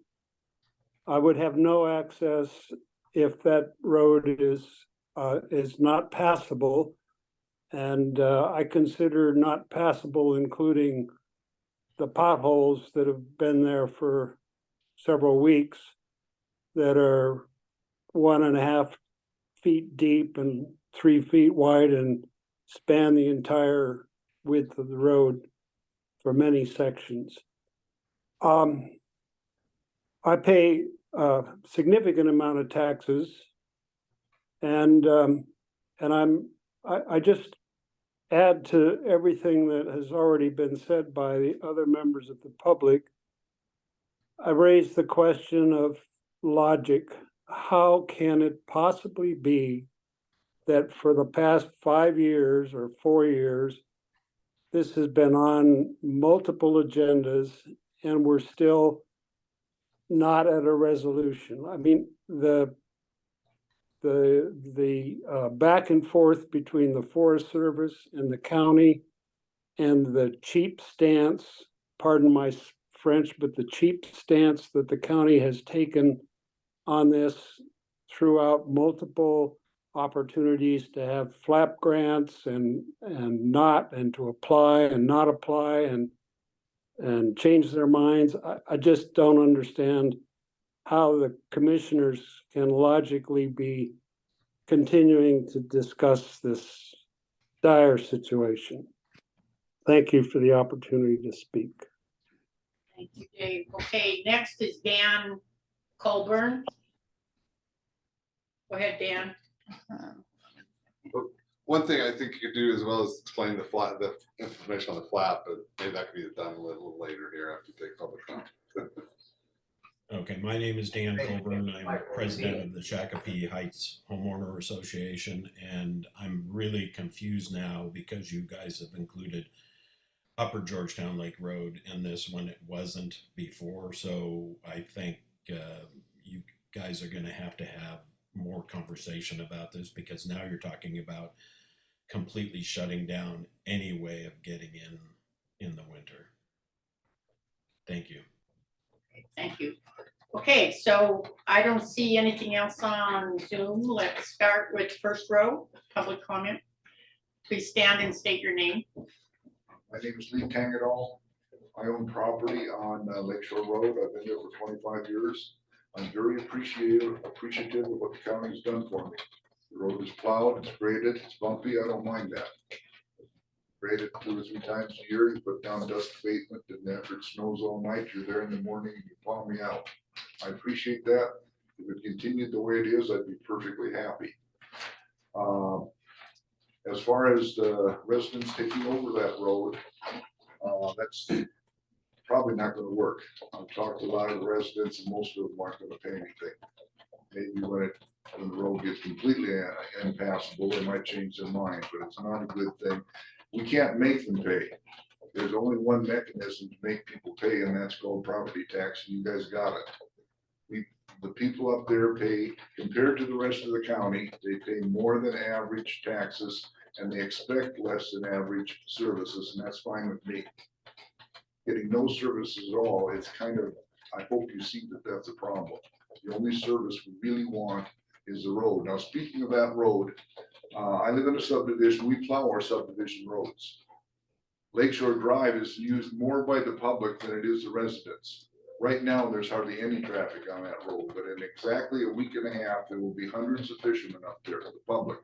L: I would have no access if that road is not passable. And I consider not passable, including the potholes that have been there for several weeks that are 1.5 feet deep and 3 feet wide and span the entire width of the road for many sections. I pay a significant amount of taxes, and I just add to everything that has already been said by the other members of the public. I raised the question of logic. How can it possibly be that for the past 5 years or 4 years, this has been on multiple agendas and we're still not at a resolution? I mean, the back and forth between the Forest Service and the county and the cheap stance, pardon my French, but the cheap stance that the county has taken on this throughout multiple opportunities to have flap grants and to apply and not apply and change their minds. I just don't understand how the commissioners can logically be continuing to discuss this dire situation. Thank you for the opportunity to speak.
A: Thank you, Dave. Okay, next is Dan Colburn. Go ahead, Dan.
B: One thing I think you could do as well is explain the information on the flat, but maybe that could be done a little later here after you take public comment.
M: Okay, my name is Dan Colburn. I'm president of the Shakopee Heights Homeowner Association, and I'm really confused now because you guys have included Upper Georgetown Lake Road in this when it wasn't before. So I think you guys are going to have more conversation about this, because now you're talking about completely shutting down any way of getting in the winter. Thank you.
A: Thank you. Okay, so I don't see anything else on Zoom. Let's start with first row, public comment. Please stand and state your name.
N: My name is Lee Tangadol. I own property on Lakeshore Road. I've been there for 25 years. I'm very appreciative of what the county has done for me. The road is plowed, it's graded, it's bumpy. I don't mind that. Graded 2 or 3 times a year. You put down dust abatement, and after it snows all night, you're there in the morning and you plow me out. I appreciate that. If it continued the way it is, I'd be perfectly happy. As far as the residents taking over that road, that's probably not going to work. I've talked to a lot of residents, and most of them aren't going to pay anything. Maybe when the road gets completely impassable, they might change their mind, but it's not a good thing. We can't make them pay. There's only one mechanism to make people pay, and that's called property tax, and you guys got it. The people up there pay, compared to the rest of the county, they pay more than average taxes, and they expect less than average services, and that's fine with me. Getting no services at all, it's kind of, I hope you see that that's a problem. The only service we really want is the road. Now, speaking of that road, I live in a subdivision. We plow our subdivision roads. Lakeshore Drive is used more by the public than it is the residents. Right now, there's hardly any traffic on that road, but in exactly a week and a half, there will be hundreds of fishermen up there, the public,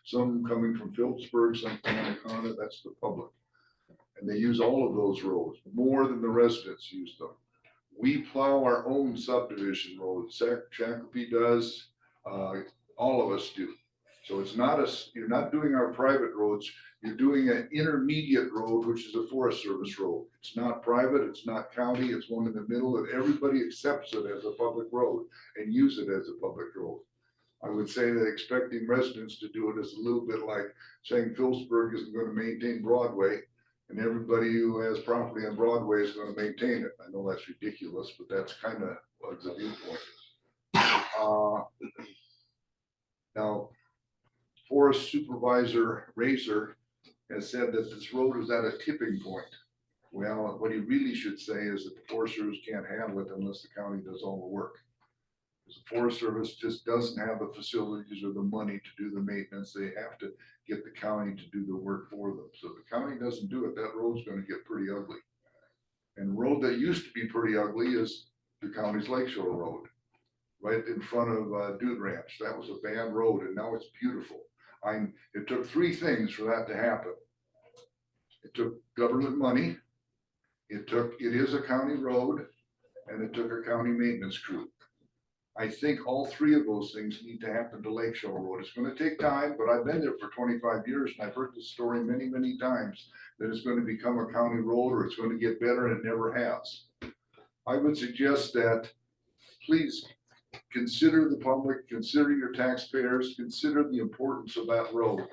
N: some coming from Phillipsburg, some from Anaconda, that's the public. And they use all of those roads, more than the residents use them. We plow our own subdivision roads, Shakopee does, all of us do. So it's not you're not doing our private roads, you're doing an intermediate road, which is a Forest Service road. It's not private, it's not county, it's one in the middle, and everybody accepts it as a public road and use it as a public road. I would say that expecting residents to do it is a little bit like saying Phillipsburg isn't going to maintain Broadway, and everybody who has property on Broadway is going to maintain it. I know that's ridiculous, but that's kind of what the viewpoint is. Now, Forest Supervisor Razor has said that this road is at a tipping point. Well, what he really should say is that the Forest Service can't handle it unless the county does all the work. Because the Forest Service just doesn't have the facilities or the money to do the maintenance. They have to get the county to do the work for them. So if the county doesn't do it, that road's gonna get pretty ugly. And the road that used to be pretty ugly is the county's Lakeshore Road, right in front of Dude Ranch. That was a bad road and now it's beautiful. It took three things for that to happen. It took government money, it is a county road, and it took a county maintenance crew. I think all three of those things need to happen to Lakeshore Road. It's gonna take time, but I've been there for 25 years and I've heard this story many, many times that it's gonna become a county road or it's gonna get better, and it never has. I would suggest that please consider the public, consider your taxpayers, consider the importance of that road.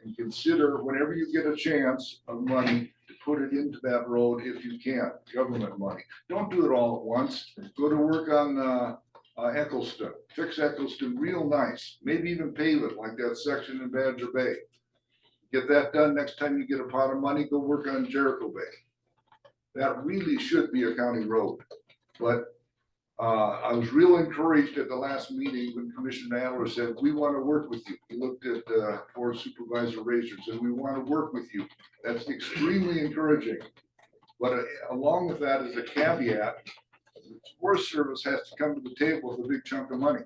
N: And consider whenever you get a chance of money to put it into that road if you can, government money. Don't do it all at once. Go to work on Eccleston, fix Eccleston real nice, maybe even pave it like that section in Badger Bay. Get that done. Next time you get a pot of money, go work on Jericho Bay. That really should be a county road. But I was real encouraged at the last meeting when Commissioner Adler said, we want to work with you. He looked at Forest Supervisor Razor and said, we want to work with you. That's extremely encouraging. But along with that is a caveat. The Forest Service has to come to the table with a big chunk of money.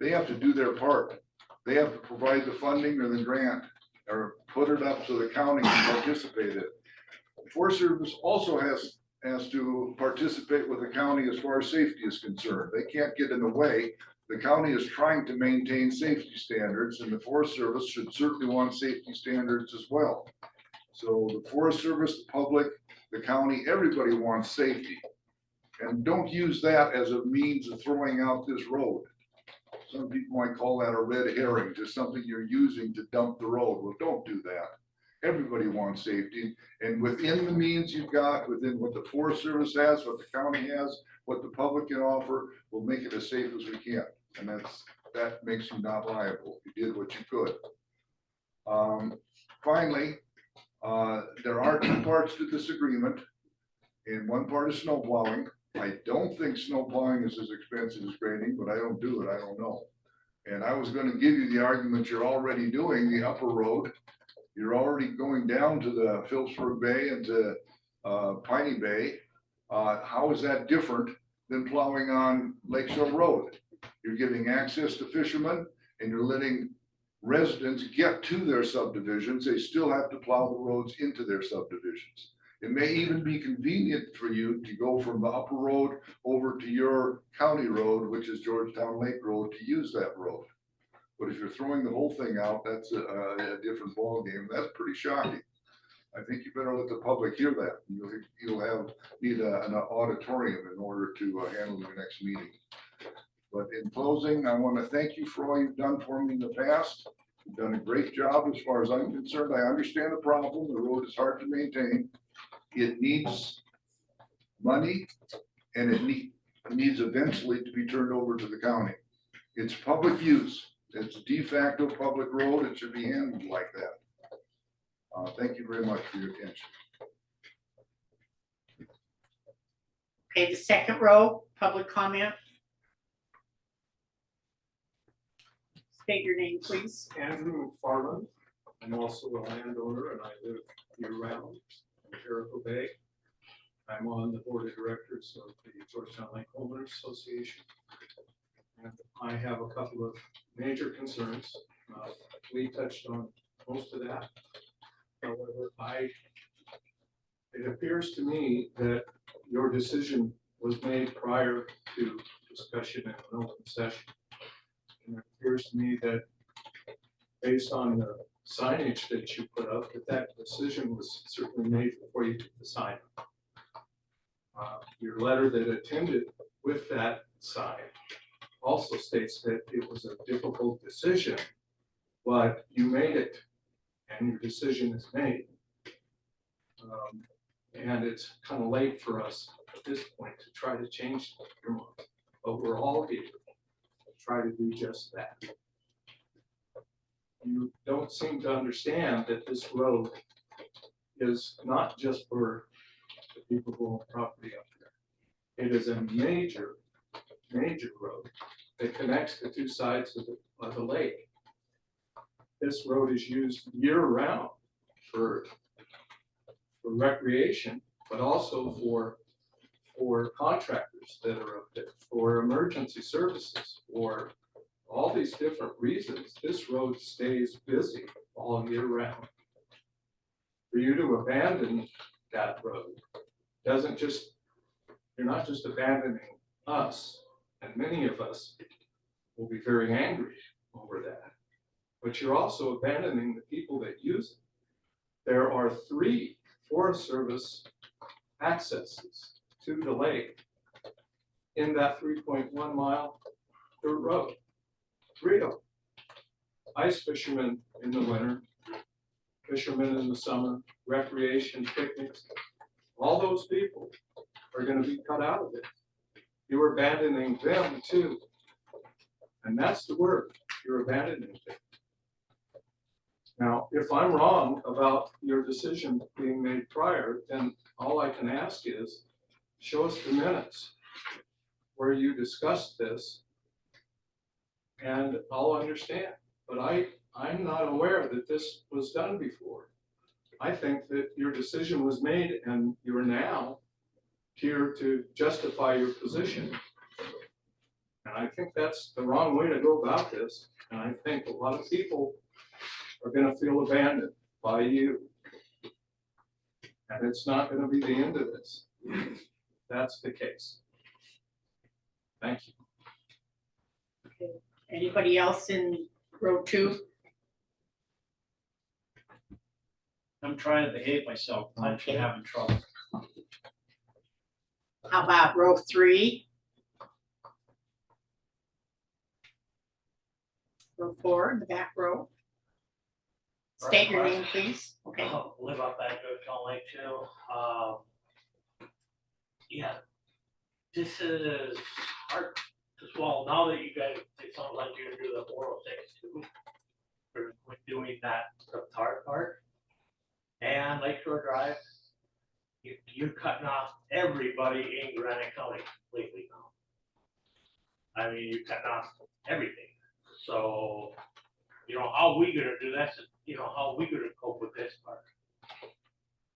N: They have to do their part. They have to provide the funding or the grant or put it up so the county can participate in it. The Forest Service also has to participate with the county as far as safety is concerned. They can't get in the way. The county is trying to maintain safety standards, and the Forest Service should certainly want safety standards as well. So the Forest Service, the public, the county, everybody wants safety. And don't use that as a means of throwing out this road. Some people might call that a red herring, just something you're using to dump the road. Well, don't do that. Everybody wants safety, and within the means you've got, within what the Forest Service has, what the county has, what the public can offer, we'll make it as safe as we can. And that makes you not liable. You did what you could. Finally, there are two parts to this agreement. And one part is snow plowing. I don't think snow plowing is as expensive as grading, but I don't do it. I don't know. And I was going to give you the argument you're already doing, the upper road. You're already going down to the Phillipsburg Bay and to Piney Bay. How is that different than plowing on Lakeshore Road? You're giving access to fishermen and you're letting residents get to their subdivisions. They still have to plow the roads into their subdivisions. It may even be convenient for you to go from the upper road over to your county road, which is Georgetown Lake Road, to use that road. But if you're throwing the whole thing out, that's a different ballgame. That's pretty shocking. I think you better let the public hear that. You'll need an auditorium in order to handle your next meeting. But in closing, I want to thank you for all you've done for me in the past. You've done a great job as far as I'm concerned. I understand the problem. The road is hard to maintain. It needs money, and it needs eventually to be turned over to the county. It's public use. It's a de facto public road. It should be handled like that. Thank you very much for your attention.
A: Okay, the second row, public comment. State your name, please.
F: Andrew Farland. I'm also a landowner and I live year round. Jericho Bay. I'm on the board of directors of the Georgetown Lake Homeowners Association. And I have a couple of major concerns. We touched on most of that. However, it appears to me that your decision was made prior to discussion in an open session. And it appears to me that based on the signage that you put up, that decision was certainly made before you took the sign. Your letter that attended with that sign also states that it was a difficult decision, but you made it and your decision is made. And it's kind of late for us at this point to try to change your mind, but we're all here to try to do just that. You don't seem to understand that this road is not just for the people who own property up there. It is a major, major road that connects the two sides of the lake. This road is used year round for recreation, but also for contractors that are up there, for emergency services, for all these different reasons. This road stays busy all year round. For you to abandon that road doesn't just, you're not just abandoning us, and many of us will be very angry over that, but you're also abandoning the people that use it. There are 3 Forest Service accesses to the lake in that 3.1 mile dirt road. 3 of them. Ice fishermen in the winter, fishermen in the summer, recreation, picnics, all those people are going to be cut out of it. You're abandoning them too. And that's the word, you're abandoning them. Now, if I'm wrong about your decision being made prior, then all I can ask is, show us the minutes where you discussed this, and I'll understand. But I'm not aware that this was done before. I think that your decision was made and you're now here to justify your position. And I think that's the wrong way to go about this. And I think a lot of people are going to feel abandoned by you. And it's not going to be the end of this. That's the case. Thank you.
A: Okay. Anybody else in row 2?
F: I'm trying to behave myself. I'm having trouble.
A: How about row 3? Row 4 in the back row. State your name, please. Okay.
O: Live up at Georgetown Lake too. Yeah, this is hard to swallow. Now that you guys, it sounds like you're gonna do the 406 too. We're doing that, the tar part. And Lakeshore Drive, you're cutting off everybody in Granite County completely now. I mean, you're cutting off everything. So, you know, how we gonna do that? You know, how we gonna cope with this part?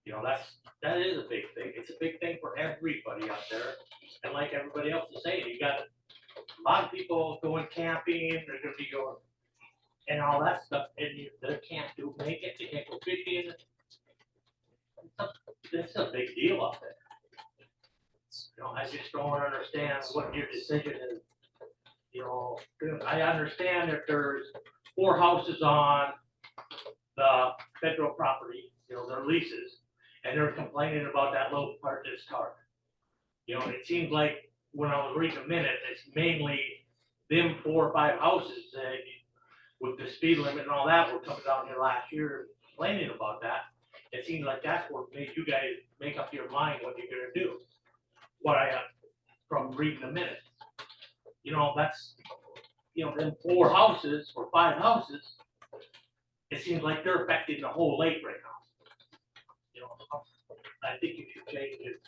O: You know, that is a big thing. It's a big thing for everybody out there. And like everybody else is saying, you got a lot of people going camping, they're gonna be going and all that stuff, and they can't make it, they can't go fishing. It's a big deal out there. You know, I just don't understand what your decision is. You know, I understand that there's 4 houses on the federal property, you know, their leases, and they're complaining about that low part that's tarred. You know, it seems like when I was reading the minutes, it's mainly them 4 or 5 houses that with the speed limit and all that were coming down here last year complaining about that. It seems like that's what made you guys make up your mind what you're gonna do. What I from reading the minutes. You know, that's, you know, them 4 houses or 5 houses, it seems like they're affecting the whole lake right now. You know, I think you should change it,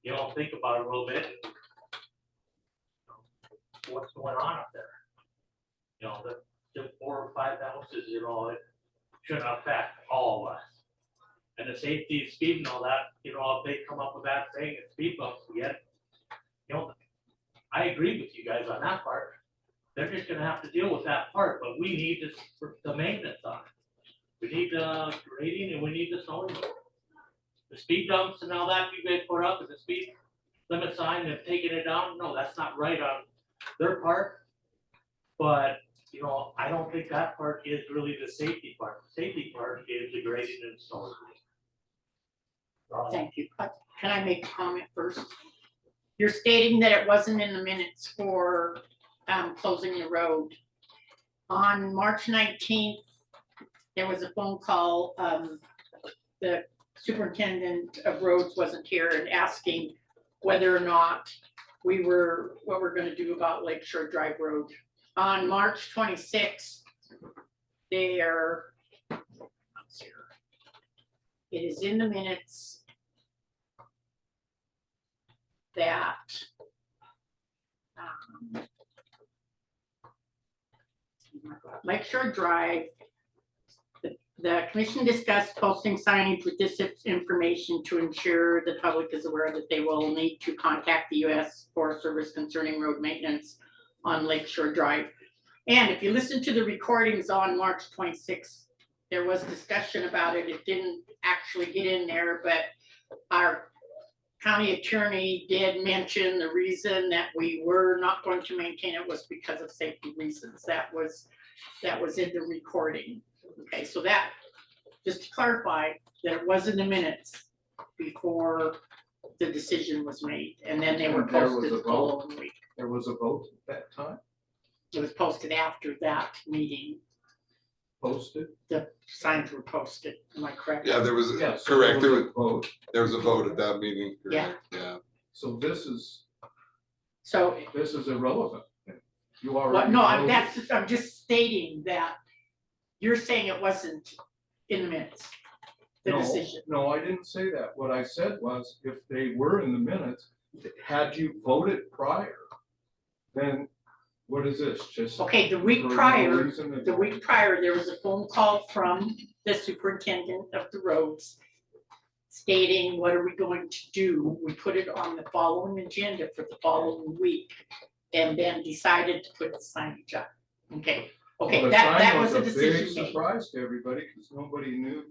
O: you know, think about it a little bit. And, you know, what's going on up there? You know, the 4 or 5 houses, you know, it shouldn't affect all of us. And the safety, speed and all that, you know, if they come up with that thing, it's speed bumps, we get, you know, I agree with you guys on that part. They're just gonna have to deal with that part, but we need this, for the maintenance on it. We need the grading and we need the snow removal. The speed dumps and all that you guys put up as a speed limit sign and taking it down, no, that's not right on their part. But, you know, I don't think that part is really the safety part. The safety part is the grading and snow removal.
A: Thank you. Can I make a comment first? You're stating that it wasn't in the minutes for closing the road. On March 19th, there was a phone call. The superintendent of roads wasn't here and asking whether or not what we're gonna do about Lakeshore Drive Road. On March 26th, it is in the minutes that Lakeshore Drive, the commission discussed posting signage with this information to ensure the public is aware that they will need to contact the US Forest Service concerning road maintenance on Lakeshore Drive. And if you listen to the recordings on March 26th, there was discussion about it. It didn't actually get in there, but our county attorney did mention the reason that we were not going to maintain it was because of safety reasons. That was in the recording. Okay, so that, just to clarify, that it was in the minutes before the decision was made, and then they were
F: And there was
A: posted
F: a
A: the
F: vote?
A: following week.
F: There was a vote at that time,
A: It was posted after that meeting.
F: posted?
A: The signs were posted, am I correct?
B: Yeah, there was,
F: Yeah, so
B: correct,
F: there was a vote.
B: there was a vote at that meeting.
A: Yeah.
B: Yeah.
F: So this is
A: So,
F: irrelevant. You
A: well,
F: already.
A: no,
F: voted.
A: I'm just stating that you're saying it wasn't in the minutes, the
F: No,
A: decision.
F: no, I didn't say that. What I said was, if they were in the minutes, had you voted prior, then what is this, just?
A: Okay, the week
F: for no
A: prior,
F: reason at
A: the
F: all?
A: week prior, there was a phone call from the superintendent of the roads stating, what are we going to do? We put it on the following agenda for the following week and then decided to put the signage up. Okay, okay,
F: Well, the
A: that
F: sign
A: was a
F: big
A: decision made.
F: surprise to everybody, because nobody knew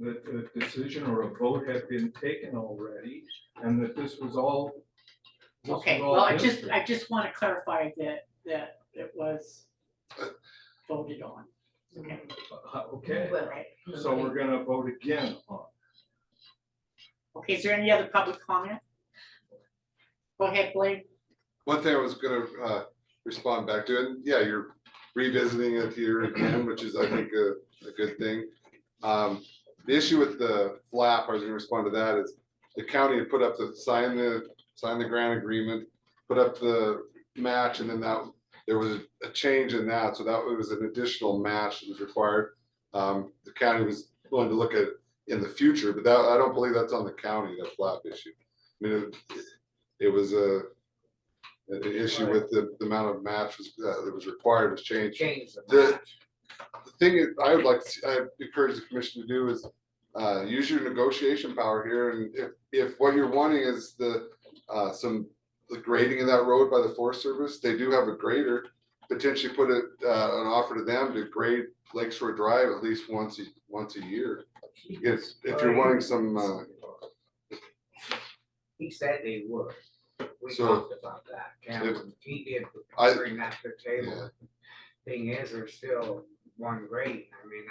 F: that the decision or a vote had been taken already, and that this was all. this was
A: Okay,
F: all
A: well,
F: history.
A: I just want to clarify that it was voted on. Okay.
F: Okay,
A: Right.
F: so we're gonna vote again on.
A: Okay, is there any other public comment? Go ahead, Blaine.
B: One thing I was gonna respond back to, and yeah, you're revisiting it here again, which is, I think, a good thing. The issue with the flap, I was gonna respond to that, is the county had put up sign the grant agreement, put up the match, and then there was a change in that, so that was an additional match that was required. The county was willing to look at in the future, but that, I don't believe that's on the county, that flap issue. I mean, it was an issue with the amount of match that was required was changed.
C: Change the
B: The
C: match.
B: thing is, I would like to see, I encourage the commission to do is use your negotiation power here, and if what you're wanting is the grading of that road by the Forest Service, they do have a grader. Potentially put an offer to them to grade Lakeshore Drive at least once a year. If you're wanting some,
C: He said they would. We
B: So,
C: talked about that, Cameron, he did bring that to the table. Thing is, there's still one grade, I mean,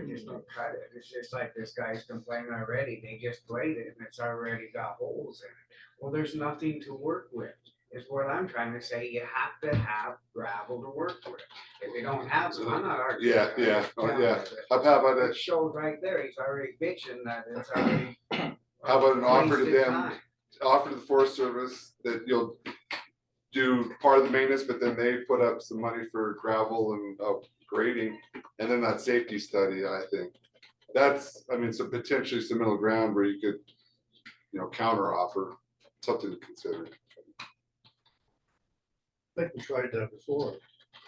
C: they just don't cut it, it's just like this guy's complaining already, they just grade it and it's already got holes in it. Well, there's nothing to work with, is what I'm trying to say, you have to have gravel to work with. If you don't have them, I'm not arguing.
B: yeah, how about
C: It shows right there, he's already bitching that it's already.
B: How about an offer to
C: wasted
B: them,
C: time.
B: offer to the Forest Service that you'll do part of the maintenance, but then they put up some money for gravel and grading, and then that safety study, I think. That's, I mean, so potentially some middle ground where you could, counter offer, something to consider.
I: I think we tried that before.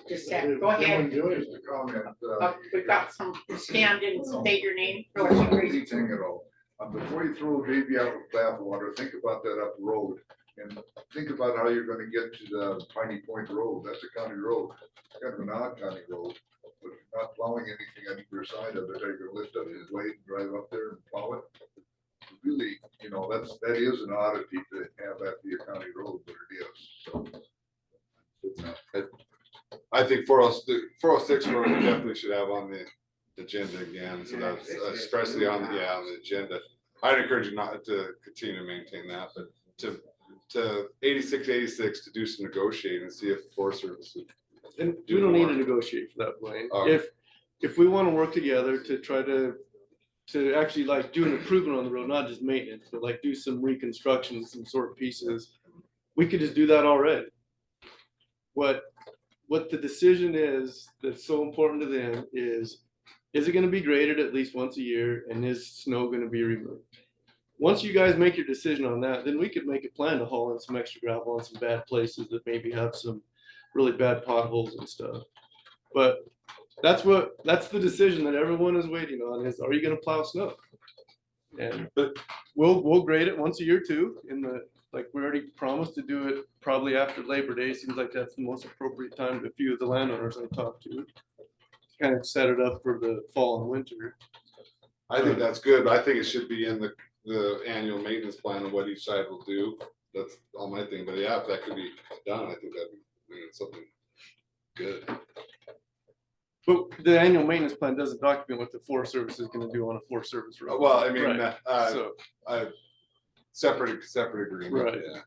A: Just said, go ahead.
N: Just a comment,
A: We've got some stand and state your name. Go ahead, Grace.
N: Pete Tingle. before you throw a baby out with bathwater, think about that up road. And think about how you're gonna get to the Piney Point Road, that's a county road, kind of an odd county road. But if you're not plowing anything on either side of it, are you gonna lift up his weight and drive up there and plow it? Really, you know, that is an oddity to have that be a county road, but it is, so.
B: I think 406 road we definitely should have on the agenda again, so that's especially on the agenda. I'd encourage you not to continue to maintain that, but to 86 to do some negotiating and see if the Forest Service would.
H: And we don't need to negotiate for that, Blaine.
B: Okay.
H: If we want to work together to try to actually like do an improvement on the road, not just maintenance, but like do some reconstruction, some sort of pieces, we could just do that already. What the decision is that's so important to them is it gonna be graded at least once a year, and is snow gonna be removed? Once you guys make your decision on that, then we could make a plan to haul in some extra gravel on some bad places that maybe have some really bad potholes and stuff. But that's the decision that everyone is waiting on is, are you gonna plow snow? And but we'll grade it once a year too, like we already promised to do it probably after Labor Day. Seems like that's the most appropriate time to a few of the landowners I talked to. Kind of set it up for the fall and winter.
B: I think that's good, but I think it should be in the annual maintenance plan of what each side will do. That's all my thing, but yeah, if that could be done, I think that'd be something good.
H: But the annual maintenance plan doesn't document what the Forest Service is gonna do on a Forest Service road.
B: Well, I mean,
H: Right. So,
B: separate agreement,
H: Right.
B: yeah.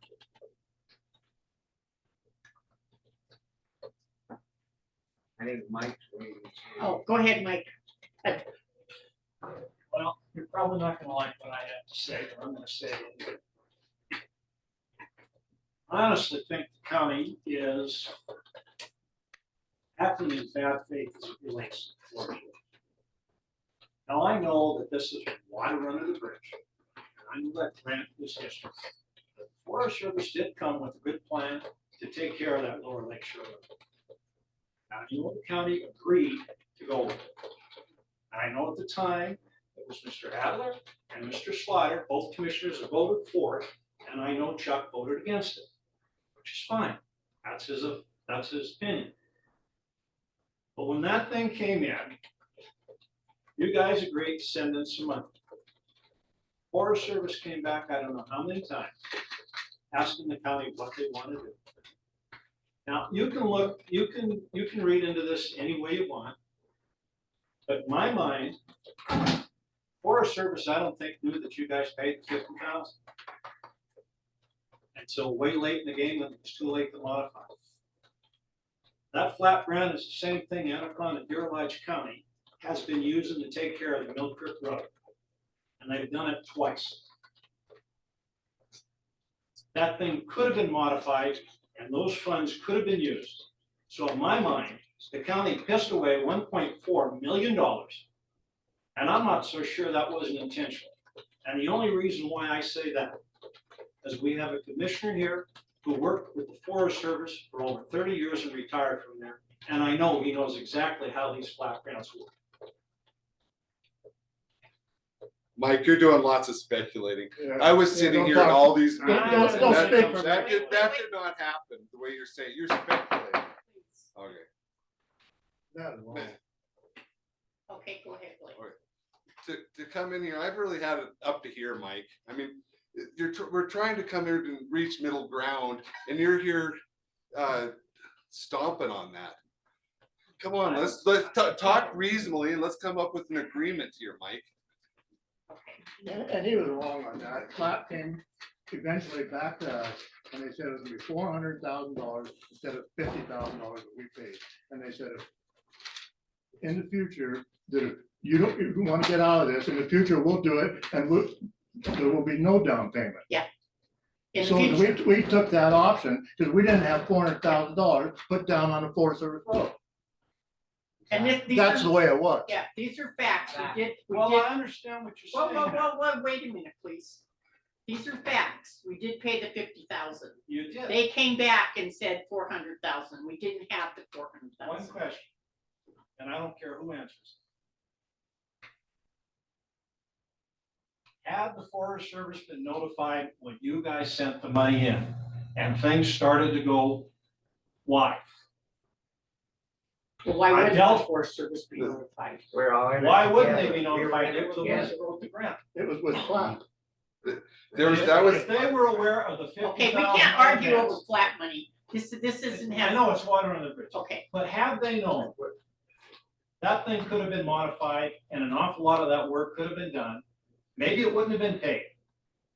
C: I think Mike's waiting.
A: Oh, go ahead, Mike.
F: Well, you're probably not gonna like what I have to say, but I'm gonna say it. I honestly think the county is acting in bad faith as it relates to the Forest Service. Now, I know that this is water under the bridge. And I know that grant is history. The Forest Service did come with a good plan to take care of that lower Lake Shore Road. Now, you know, the county agreed to go with it. I know at the time, it was Mr. Adler and Mr. Slaughter, both commissioners voted for it, and I know Chuck voted against it, which is fine. That's his opinion. But when that thing came in, you guys agreed to send in some money. Forest Service came back, I don't know how many times, asking the county what they want to do. Now, you can look, you can read into this any way you want. But in my mind, Forest Service, I don't think knew that you guys paid the $50,000. Until way late in the game, when it was too late to modify. That flat ground is the same thing Anaconda and Deer Lodge County has been using to take care of the Mill Creek Road. And they've done it twice. That thing could have been modified and those funds could have been used. So in my mind, the county pissed away $1.4 million. And I'm not so sure that wasn't intentional. And the only reason why I say that is we have a commissioner here who worked with the Forest Service for over 30 years and retired from there. And I know he knows exactly how these flat grounds work.
B: Mike, you're doing lots of speculating.
I: Yeah.
B: I was
I: Yeah,
B: sitting
I: don't
B: here in
I: talk-
B: all these
I: don't-
B: meetings,
I: don't-
B: and
I: don't
B: that
I: speak
B: did
I: for
B: not happen, the way you're saying, you're speculating. Okay.
I: That is wrong.
A: Okay, go ahead, Blake.
B: To come in here, I've really had it up to here, Mike. I mean, we're trying to come here to reach middle ground, and you're here stomping on that. Come on, let's talk reasonably, and let's come up with an agreement here, Mike.
I: And he was wrong on that. Flat came eventually back to us, and they said it was gonna be $400,000 instead of $50,000 that we paid. And they said, if in the future, that if you want to get out of this, in the future, we'll do it, and there will be no down payment.
A: In the
I: So
A: future.
I: we took that option, because we didn't have $400,000 put down on a Forest Service road.
A: And these
I: That's the
A: are,
I: way it was.
A: yeah, these are facts. We
F: Well,
A: did,
F: I understand what you're
A: whoa,
F: saying.
A: whoa, whoa, whoa, wait a minute, please. These are facts. We did pay the 50,000.
F: You did.
A: They came back and said 400,000. We didn't have the
F: One
A: 400,000.
F: question, and I don't care who answers. had the Forest Service been notified when you guys sent the money in and things started to go wide?
A: Well, why
F: I
A: wouldn't the
F: dealt-
A: Forest Service be notified?
C: We're all in it
F: Why wouldn't they
C: together.
F: be
C: We were
F: notified?
C: in
F: They
C: it
F: were the ones
C: together.
F: that wrote the grant.
I: It was with flat.
F: If they were aware of the $50,000.
A: Okay, we can't argue
F: grants-
A: over flat money. This isn't
F: I
A: having.
F: know it's water under the bridge.
A: Okay,
F: But had they known, that thing could have been modified and an awful lot of that work could have been done. Maybe it wouldn't have been paid.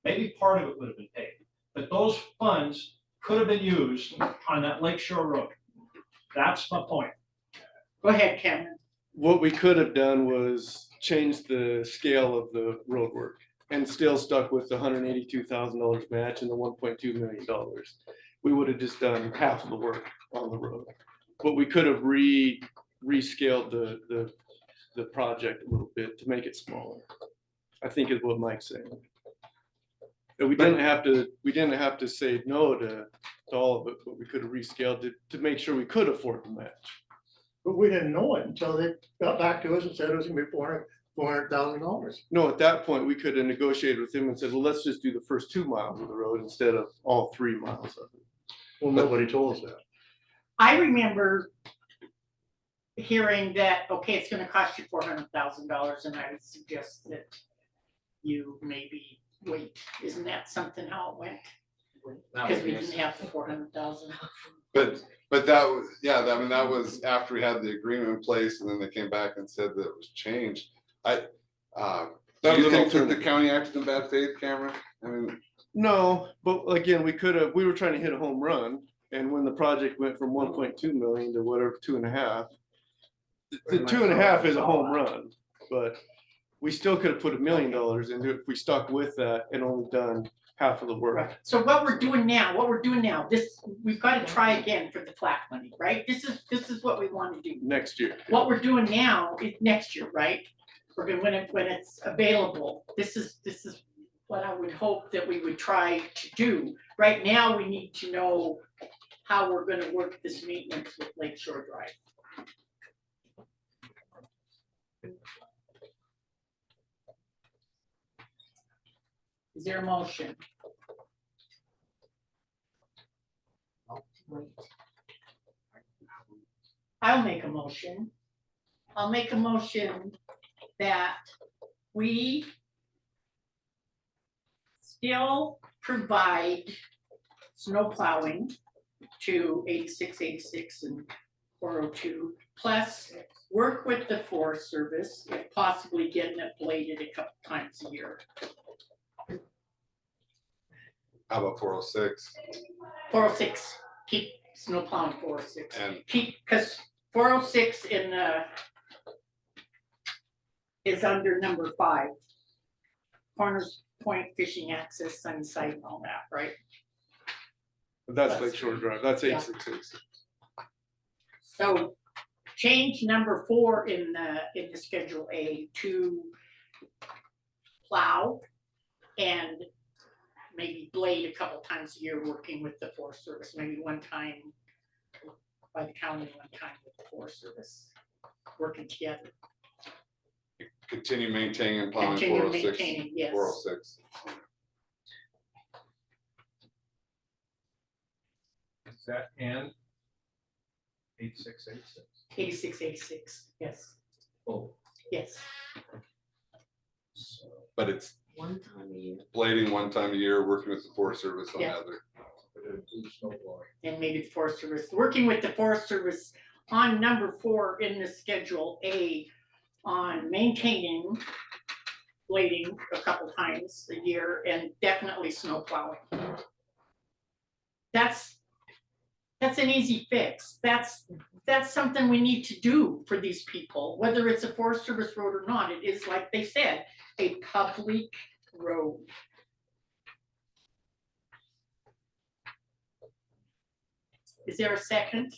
F: Maybe part of it would have been paid. But those funds could have been used on that Lake Shore Road. That's my point.
A: go ahead, Cameron.
H: What we could have done was change the scale of the road work and still stuck with the $182,000 match and the $1.2 million. We would have just done half of the work on the road. But we could have rescaled the project a little bit to make it smaller. I think is what Mike's saying. And we didn't have to say no to all of it, but we could have rescaled it to make sure we could afford the match.
I: But we didn't know it until they got back to us and said it was gonna be $400,000.
H: No, at that point, we could have negotiated with him and said, well, let's just do the first 2 miles of the road instead of all 3 miles of it.
I: Well, nobody told us that.
A: I remember hearing that, okay, it's gonna cost you $400,000, and I would suggest that you maybe wait. Isn't that something how it went? Because we didn't have the 400,000.
B: But that was, yeah, I mean, that was after we had the agreement in place and then they came back and said that it was changed. Do
H: That
B: you
H: was an
B: think that the
H: alternative.
B: county acted in bad faith, Cameron? I mean,
H: No, but again, we were trying to hit a home run. And when the project went from 1.2 million to whatever, 2.5, the 2.5 is a home run, but we still could have put $1 million into it if we stuck with that and only done half of the work.
A: Right, so what we're doing now, we've gotta try again for the flat money, right? This is what we wanna do.
H: Next year.
A: What we're doing now is next year, right? We're gonna, when it's available, this is what I would hope that we would try to do. Right now, we need to know how we're gonna work this maintenance with Lake Shore Drive. Is there a motion? I'll make a motion. I'll make a motion that we still provide snow plowing to 86, 86 and 402, plus work with the Forest Service, if possibly getting it bladed a couple times a year.
B: how about 406?
A: 406, keep snow plowing 406.
B: And
A: Keep, because 406 is under number 5. Corners Point Fishing Access, Sunnyside and all that, right?
H: But that's Lake Shore Drive. That's
A: Yeah.
H: 866.
A: So change number 4 in the Schedule A to plow and maybe blade a couple times a year, working with the Forest Service, maybe one time by the county, one time with the Forest Service, working together.
B: continue maintaining and plowing
A: Continue
B: 406.
A: maintaining, yes.
B: 406.
F: Is that and 8686?
A: 8686, yes.
F: Oh.
A: Yes.
B: But it's
C: One time a year.
B: blading one time a year, working with the Forest Service on the
A: Yeah.
B: other.
A: And maybe the Forest Service, working with the Forest Service on number 4 in the Schedule A on maintaining blading a couple times a year and definitely snow plowing. That's an easy fix. That's something we need to do for these people, whether it's a Forest Service road or not. It is, like they said, a public road. Is there a second?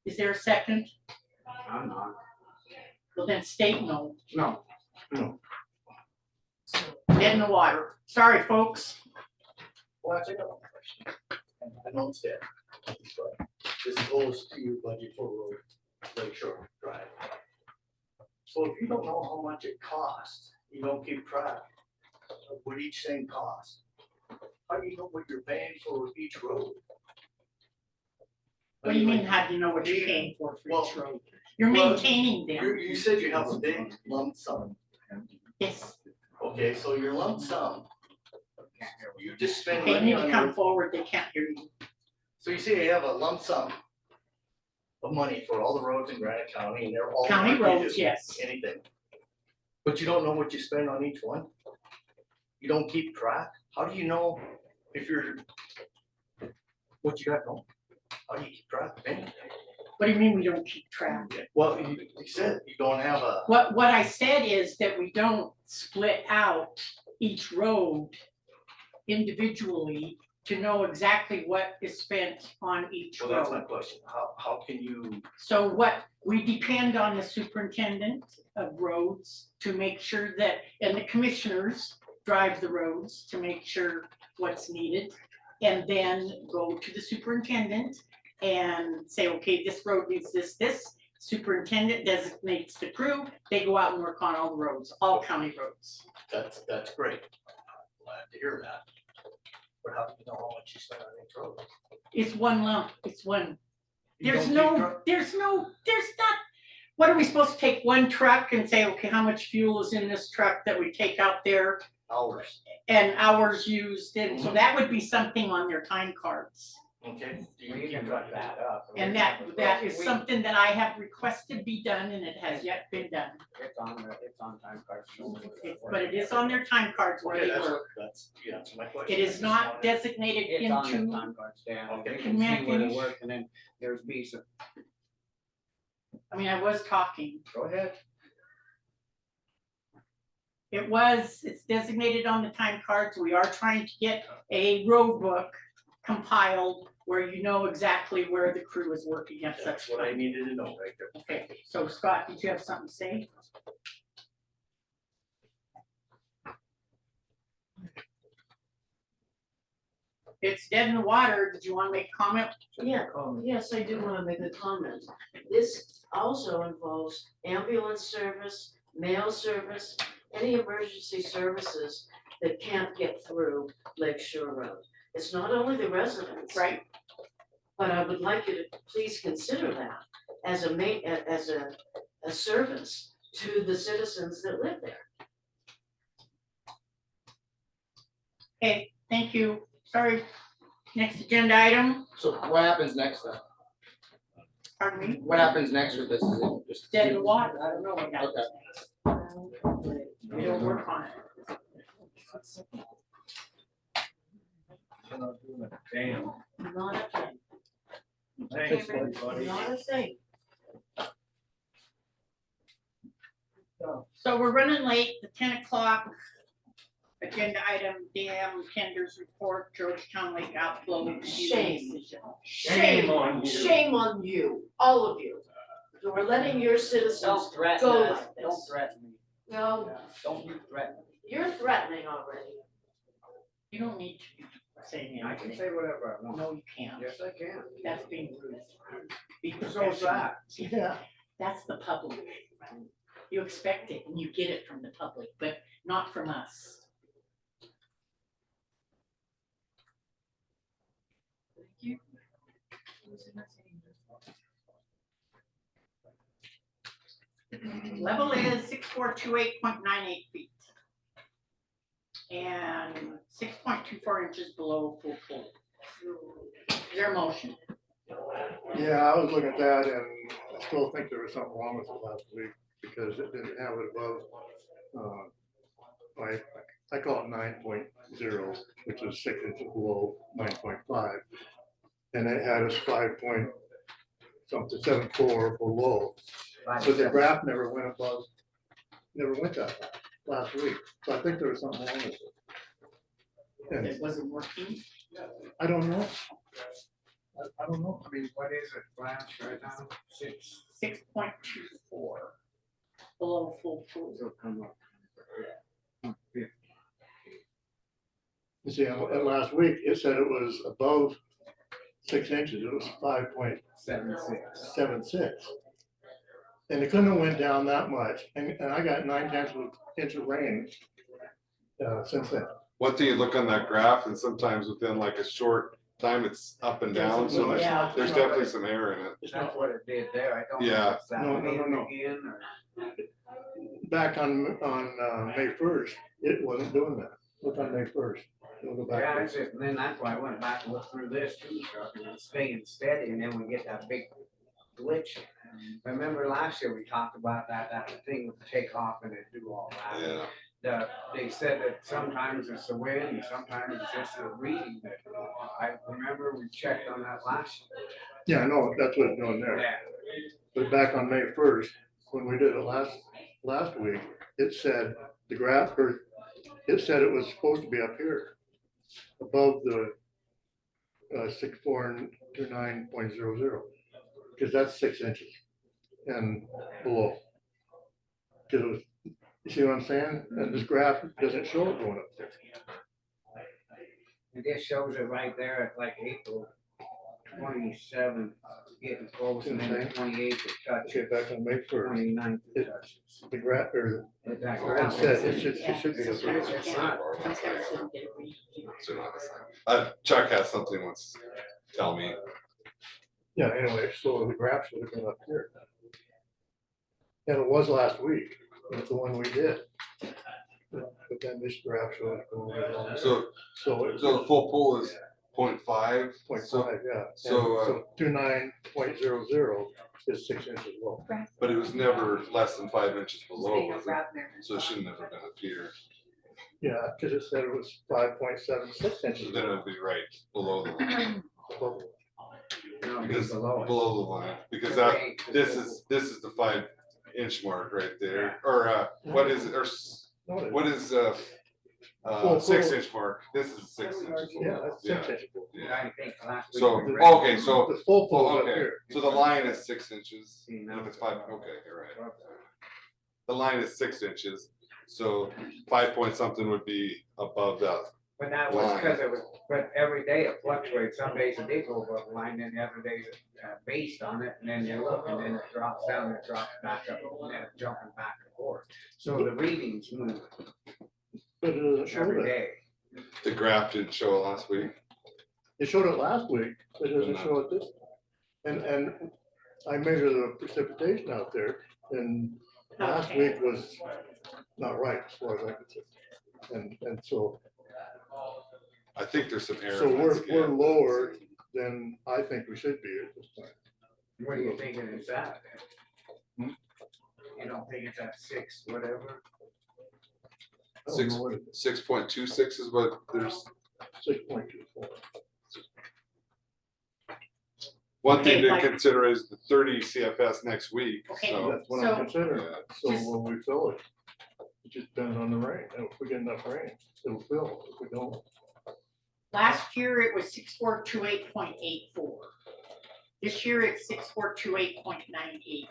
A: Is there a second?
C: I'm not.
A: Well, then state no.
C: No.
H: No.
A: dead in the water. Sorry, folks.
P: Well, I got one question. And I know it's dead, but this goes to your budget for road, Lake Shore Drive. So if you don't know how much it costs, you don't keep track of what each thing costs. How do you know what you're paying for each road?
A: What do you mean, how do you know what you're paying for each road? You're
P: well,
A: maintaining them.
P: You said you have a big lump sum.
A: Yes.
P: Okay, so your lump sum, you just spend
A: They need
P: money
A: to
P: on
A: come
P: your,
A: forward, they can't hear you.
P: so you say you have a lump sum of money for all the roads in Granite County and they're all.
A: County
P: marketed,
A: roads, yes.
P: Anything. But you don't know what you spend on each one? You don't keep track? How do you know if you're, what you got going? How do you keep track of anything?
A: What do you mean we don't keep track?
P: Well, you said you don't have a,
A: What I said is that we don't split out each road individually to know exactly what is spent on each
P: well, that's my
A: road.
P: question. How can you,
A: So what, we depend on the superintendent of roads to make sure that, and the commissioners drive the roads to make sure what's needed. And then go to the superintendent and say, okay, this road needs this. Superintendent designates the crew, they go out and work on all the roads, all county roads.
P: that's great. I'm glad to hear that. But how do you know how much you spend on each road?
A: It's one lump, it's one.
P: You
A: There's
P: don't keep
A: not, what are we supposed to take one truck and say, okay, how much fuel is in this truck that we take out there
P: Hours,
A: and hours used, and so that would be something on their time cards.
P: okay? Do you
C: We
P: keep
C: can
P: track
C: cut
P: of that?
C: that up.
A: And that is something that I have requested be done and it has yet been done.
C: It's on time card.
A: But it is on their time cards where
P: Okay,
A: they
P: that's
A: work.
P: you answered my question.
A: It is not designated
C: It's on the
A: into,
C: time cards, Dan.
P: Okay.
C: You can
A: May I
C: see where they
A: finish?
C: work, and then there's Bisa.
A: I mean, I was talking.
P: Go ahead.
A: It's designated on the time cards. We are trying to get a road book compiled where you know exactly where the crew is working at
P: That's
A: such
P: what I
A: time.
P: needed to know right there.
A: Okay, so Scott, did you have something to say? It's dead in the water. Did you want to make a comment?
Q: Yeah, yes, I do want to make a comment. This also involves ambulance service, mail service, any emergency services that can't get through Lake Shore Road. It's not only the residents.
A: Right.
Q: But I would like you to please consider that as a service to the citizens that live there.
A: Okay, thank you. Sorry. Next agenda item,
C: So what happens next then?
A: pardon me,
C: What happens next with this? Is it just?
A: dead in the water. I don't know what happens next. We don't work on it.
F: You're not doing a damn.
Q: Not a thing.
F: Thanks, buddy.
Q: Not a thing.
A: So we're running late, the 10 o'clock agenda item, dam tenders report, Georgetown Lake outflow.
Q: Shame.
O: Shame on you.
Q: Shame on you, all of you. You are letting your citizens
C: Don't threaten
Q: go
C: us.
Q: like
C: Don't
Q: this.
C: threaten me.
Q: No,
C: Don't you threaten me.
Q: you're threatening already.
A: You don't need to be saying
C: I can
A: anything.
C: say whatever I want.
A: No, you can't.
C: Yes, I can.
A: That's being rude. Be
C: So is that.
A: professional. That's the public. You expect it and you get it from the public, but not from us. Level is 6428.98 feet. And 6.24 inches below full pool. Is there a motion?
I: Yeah, I was looking at that and I still think there was something wrong with it last week because it didn't have it above, I call it 9.0, which is 6 inches below 9.5. And it had us 5.74 below. So the graph never went above, never went that high last week. So I think there was something wrong with it. And
A: It wasn't working?
I: I don't know. I don't know.
C: I mean, what is it, Blanche, right now?
A: 6.24 below full pool.
C: So come up.
I: You see, and last week, it said it was above 6 inches, it was 5.76. And it couldn't have went down that much, and I got 9/10 of inch of rain since then.
B: One thing you look on that graph and sometimes within like a short time, it's up and down, so there's,
A: Yeah.
B: there's definitely some error in it.
C: That's what it did there. I don't know
B: Yeah.
C: if it's that
I: No.
C: again or.
I: Back on May 1st, it wasn't doing that. Look on May 1st. It'll go
C: Yeah,
I: back.
C: that's it. And then that's why I went back and looked through this too, Chuck, and it's staying steady, and then we get that big glitch. Remember last year we talked about that thing would take off and it'd do all that.
B: Yeah.
C: They said that sometimes it's the wind and sometimes it's just the reading that, I remember we checked on that last
I: Yeah, I know, that's what it's doing
C: year.
I: there.
C: Yeah.
I: But back on May 1st, when we did it last week, it said the graph, or it said it was supposed to be up here above the 6429.00, because that's 6 inches and below. Because it was, you see what I'm saying? And this graph doesn't show it going up there.
C: It just shows it right there at like April 27th, getting close, and then 28th it touches.
I: Okay, back on May 1st,
C: 29th it touches.
I: the graph, or
C: But that
I: it
C: graph
I: said,
C: is-
I: it should be up there.
C: It's not.
B: So not the same. Chuck has something he wants to tell me.
I: Yeah, anyway, so the graph should have been up here. And it was last week, that's the one we did. But then this graph shows it going right along.
B: So,
I: So it's
B: so the full pull is 0.5.
I: 0.5, yeah.
B: So,
I: 29.00 is 6 inches low.
B: but it was never less than 5 inches below, was it? So it shouldn't have been up here.
I: Yeah, because it said it was 5.76
B: So
I: inches.
B: then it would be right below the line.
I: Low.
C: No,
B: Because
C: below it.
B: below the line, because this is the 5 inch mark right there, or what is it, or what is
I: Full
B: 6
I: pull.
B: inch mark? This is 6 inches.
I: Yeah, that's 6 inches.
B: Yeah.
C: I think last week
B: So,
C: we read-
B: okay, so,
I: The full pull is up
B: okay,
I: here.
B: so the line is 6 inches,
C: See,
B: and
C: now
B: if it's 5, okay, you're right. The line is 6 inches, so 5 point something would be above that.
C: But that was because it was, but every day it fluctuates. Some days it did go above the line, then the other days it based on it, and then you look, and then it drops down, it drops back up, and then it's jumping back and forth. So the readings move
I: But it doesn't show
C: every
I: that.
C: day.
B: The graph didn't show it last week.
I: It showed it last week, but it doesn't show it this. And I measured the precipitation out there, and last
A: Okay.
I: week was not right as far as I could see. And so
B: I think there's some error.
I: So
B: once
I: we're
B: again.
I: lower than I think we should be at this time.
C: What do you think it is that?
I: Hmm?
C: You don't think it's at 6, whatever?
I: I don't
B: Six-
I: know what it is,
B: 6.26 is what there's.
I: 6.24.
B: One thing
A: Okay,
B: to
A: like-
B: consider is the 30 CFS next week,
A: Okay.
B: so.
I: That's what
A: So-
I: I'm considering.
B: Yeah.
I: So
A: Just-
I: when we fill it, it just depends on the rain. And if we get enough rain, it'll fill. If we don't,
A: Last year it was 6428.84. This year it's 6428.98.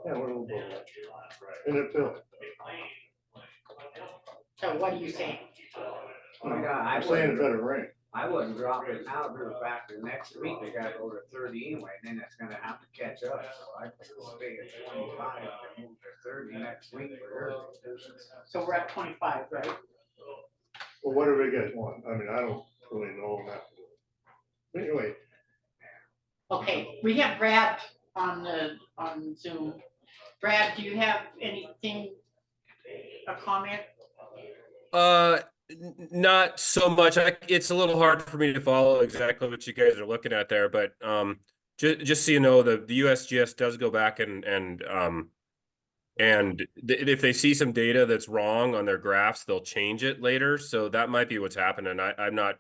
I: yeah, we're a little below that. And it filled.
A: So what are you saying?
I: I'm saying it better rain.
C: I wouldn't drop it now, move back to next week, they gotta go to 30 anyway, then it's gonna have to catch up, so I'd stay at 25 and move to 30 next week for her.
A: So we're at 25, right?
I: Well, whatever you guys want. I mean, I don't really know that. Anyway,
A: Okay, we have Brad on Zoom. Brad, do you have anything, a comment?
R: Not so much. It's a little hard for me to follow exactly what you guys are looking at there, but just so you know, the USGS does go back and if they see some data that's wrong on their graphs, they'll change it later. So that might be what's happening. I'm not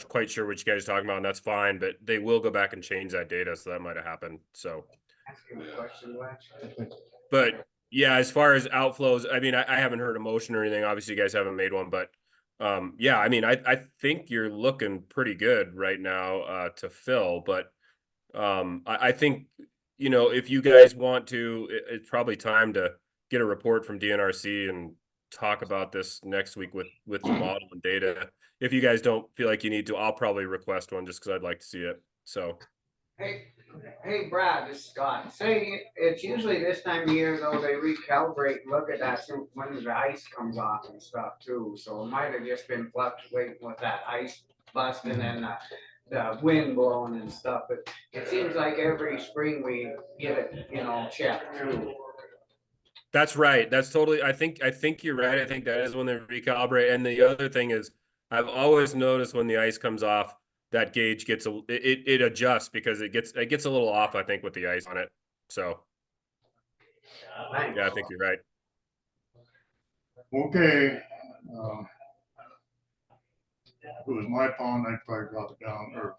R: quite sure what you guys are talking about, and that's fine, but they will go back and change that data, so that might have happened. So,
C: Ask him a question, Blanche.
R: but yeah, as far as outflows, I mean, I haven't heard a motion or anything. Obviously, you guys haven't made one, but yeah, I mean, I think you're looking pretty good right now to fill, but I think, if you guys want to, it's probably time to get a report from DNRC and talk about this next week with the model and data. If you guys don't feel like you need to, I'll probably request one just because I'd like to see it. So.
C: Hey Brad, this is Scott. Say, it's usually this time of year though, they recalibrate, look at that when the ice comes off and stuff too. So it might have just been fluctuating with that ice busting and the wind blowing and stuff. But it seems like every spring we get it, checked too.
R: That's right. That's totally, I think you're right. I think that is when they recalibrate. And the other thing is, I've always noticed when the ice comes off, that gauge gets it adjusts because it gets a little off, I think, with the ice on it. So yeah, I think you're right.
I: Okay. If it was my pond, I'd probably drop it down or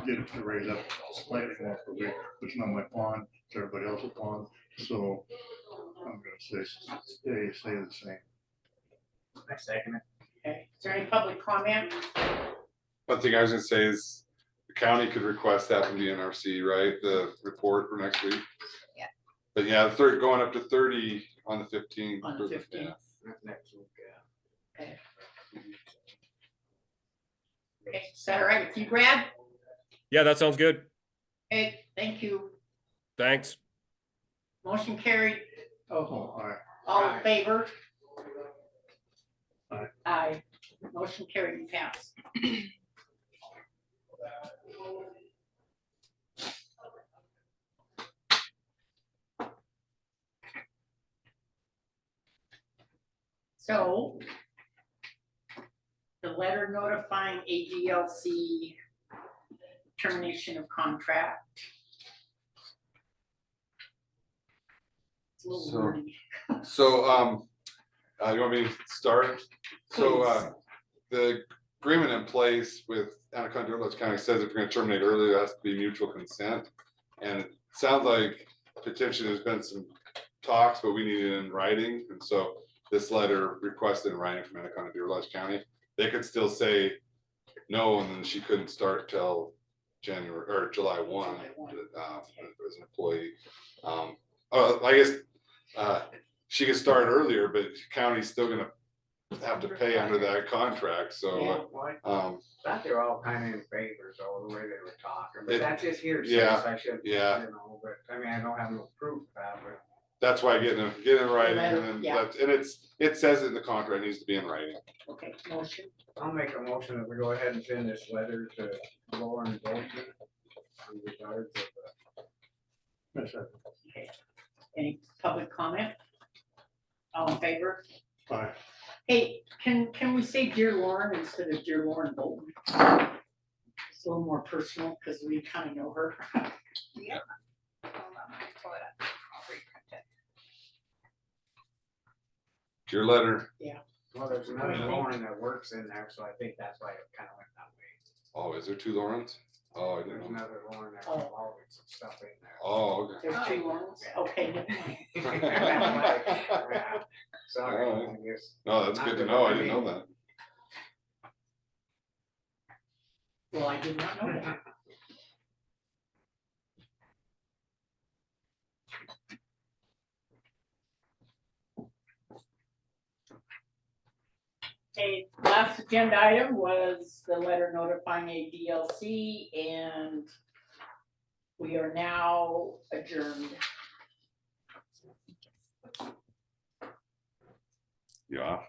I: get it to raise up slightly more per week. It's not my pond, it's everybody else's pond. So I'm gonna say stay the same.
C: I second it.
A: Okay, is there any public comment?
B: One thing I was gonna say is the county could request that from the NRC, right? The report for next week.
E: Yeah.
B: But yeah, the third going up to 30 on the 15th.
A: On the 15th.
C: Next week, yeah.
A: Okay. Okay, is that all right with you, Brad?
R: Yeah, that sounds good.
A: Okay, thank you.
R: Thanks.
A: Motion carried.
I: Oh, all right.
A: All in favor?
I: Aye.
A: Aye. Motion carried and passed. So the letter notifying AGLC termination of contract. It's a little
B: So-
A: wordy.
B: So, you want me to start? So, the agreement in place with Anaconda Dearborn County says if we're gonna terminate early, there has to be mutual consent. And it sounds like potentially there's been some talks, but we need it in writing. And so this letter requested in writing from Anaconda Dearborn County, they could still say no, and then she couldn't start till January or July 1 as an employee. I guess she could start earlier, but county's still gonna have to pay under that contract, so.
C: Thought they were all kind of in favor, so the way they were talking, but
B: It-
C: that's just hearsay,
B: yeah,
C: so I shouldn't,
B: yeah.
C: but I mean, I don't have no proof of that, but.
B: That's why get in writing,
A: Letter,
B: and then
A: yeah.
B: that's, and it says in the contract, it needs to be in writing.
A: Okay, motion.
C: I'll make a motion that we go ahead and send this letter to Lauren Bolton. In regards of
A: Okay. Any public comment? All in favor?
I: Aye.
A: Hey, can we say dear Lauren instead of dear Lauren Bolton? It's a little more personal because we kind of know her.
E: Yeah. Hold on, let me pull it up. I'll reprint it.
B: Your letter.
C: Well, there's another Lauren that works in there, so I think that's why it kind of went that way.
B: Oh, is there two Laurens? Oh, I
C: There's
B: didn't know.
C: another Lauren that
A: Oh.
C: can always some stuff in there.
B: Oh, okay.
A: There's two Laurens? Okay, never mind.
C: Yeah. Sorry,
B: Alright.
C: I guess.
B: No, that's good to know. I didn't know that.
A: Well, I did not know that. Okay, last agenda item was the letter notifying ADLC, and we are now adjourned.
B: You off?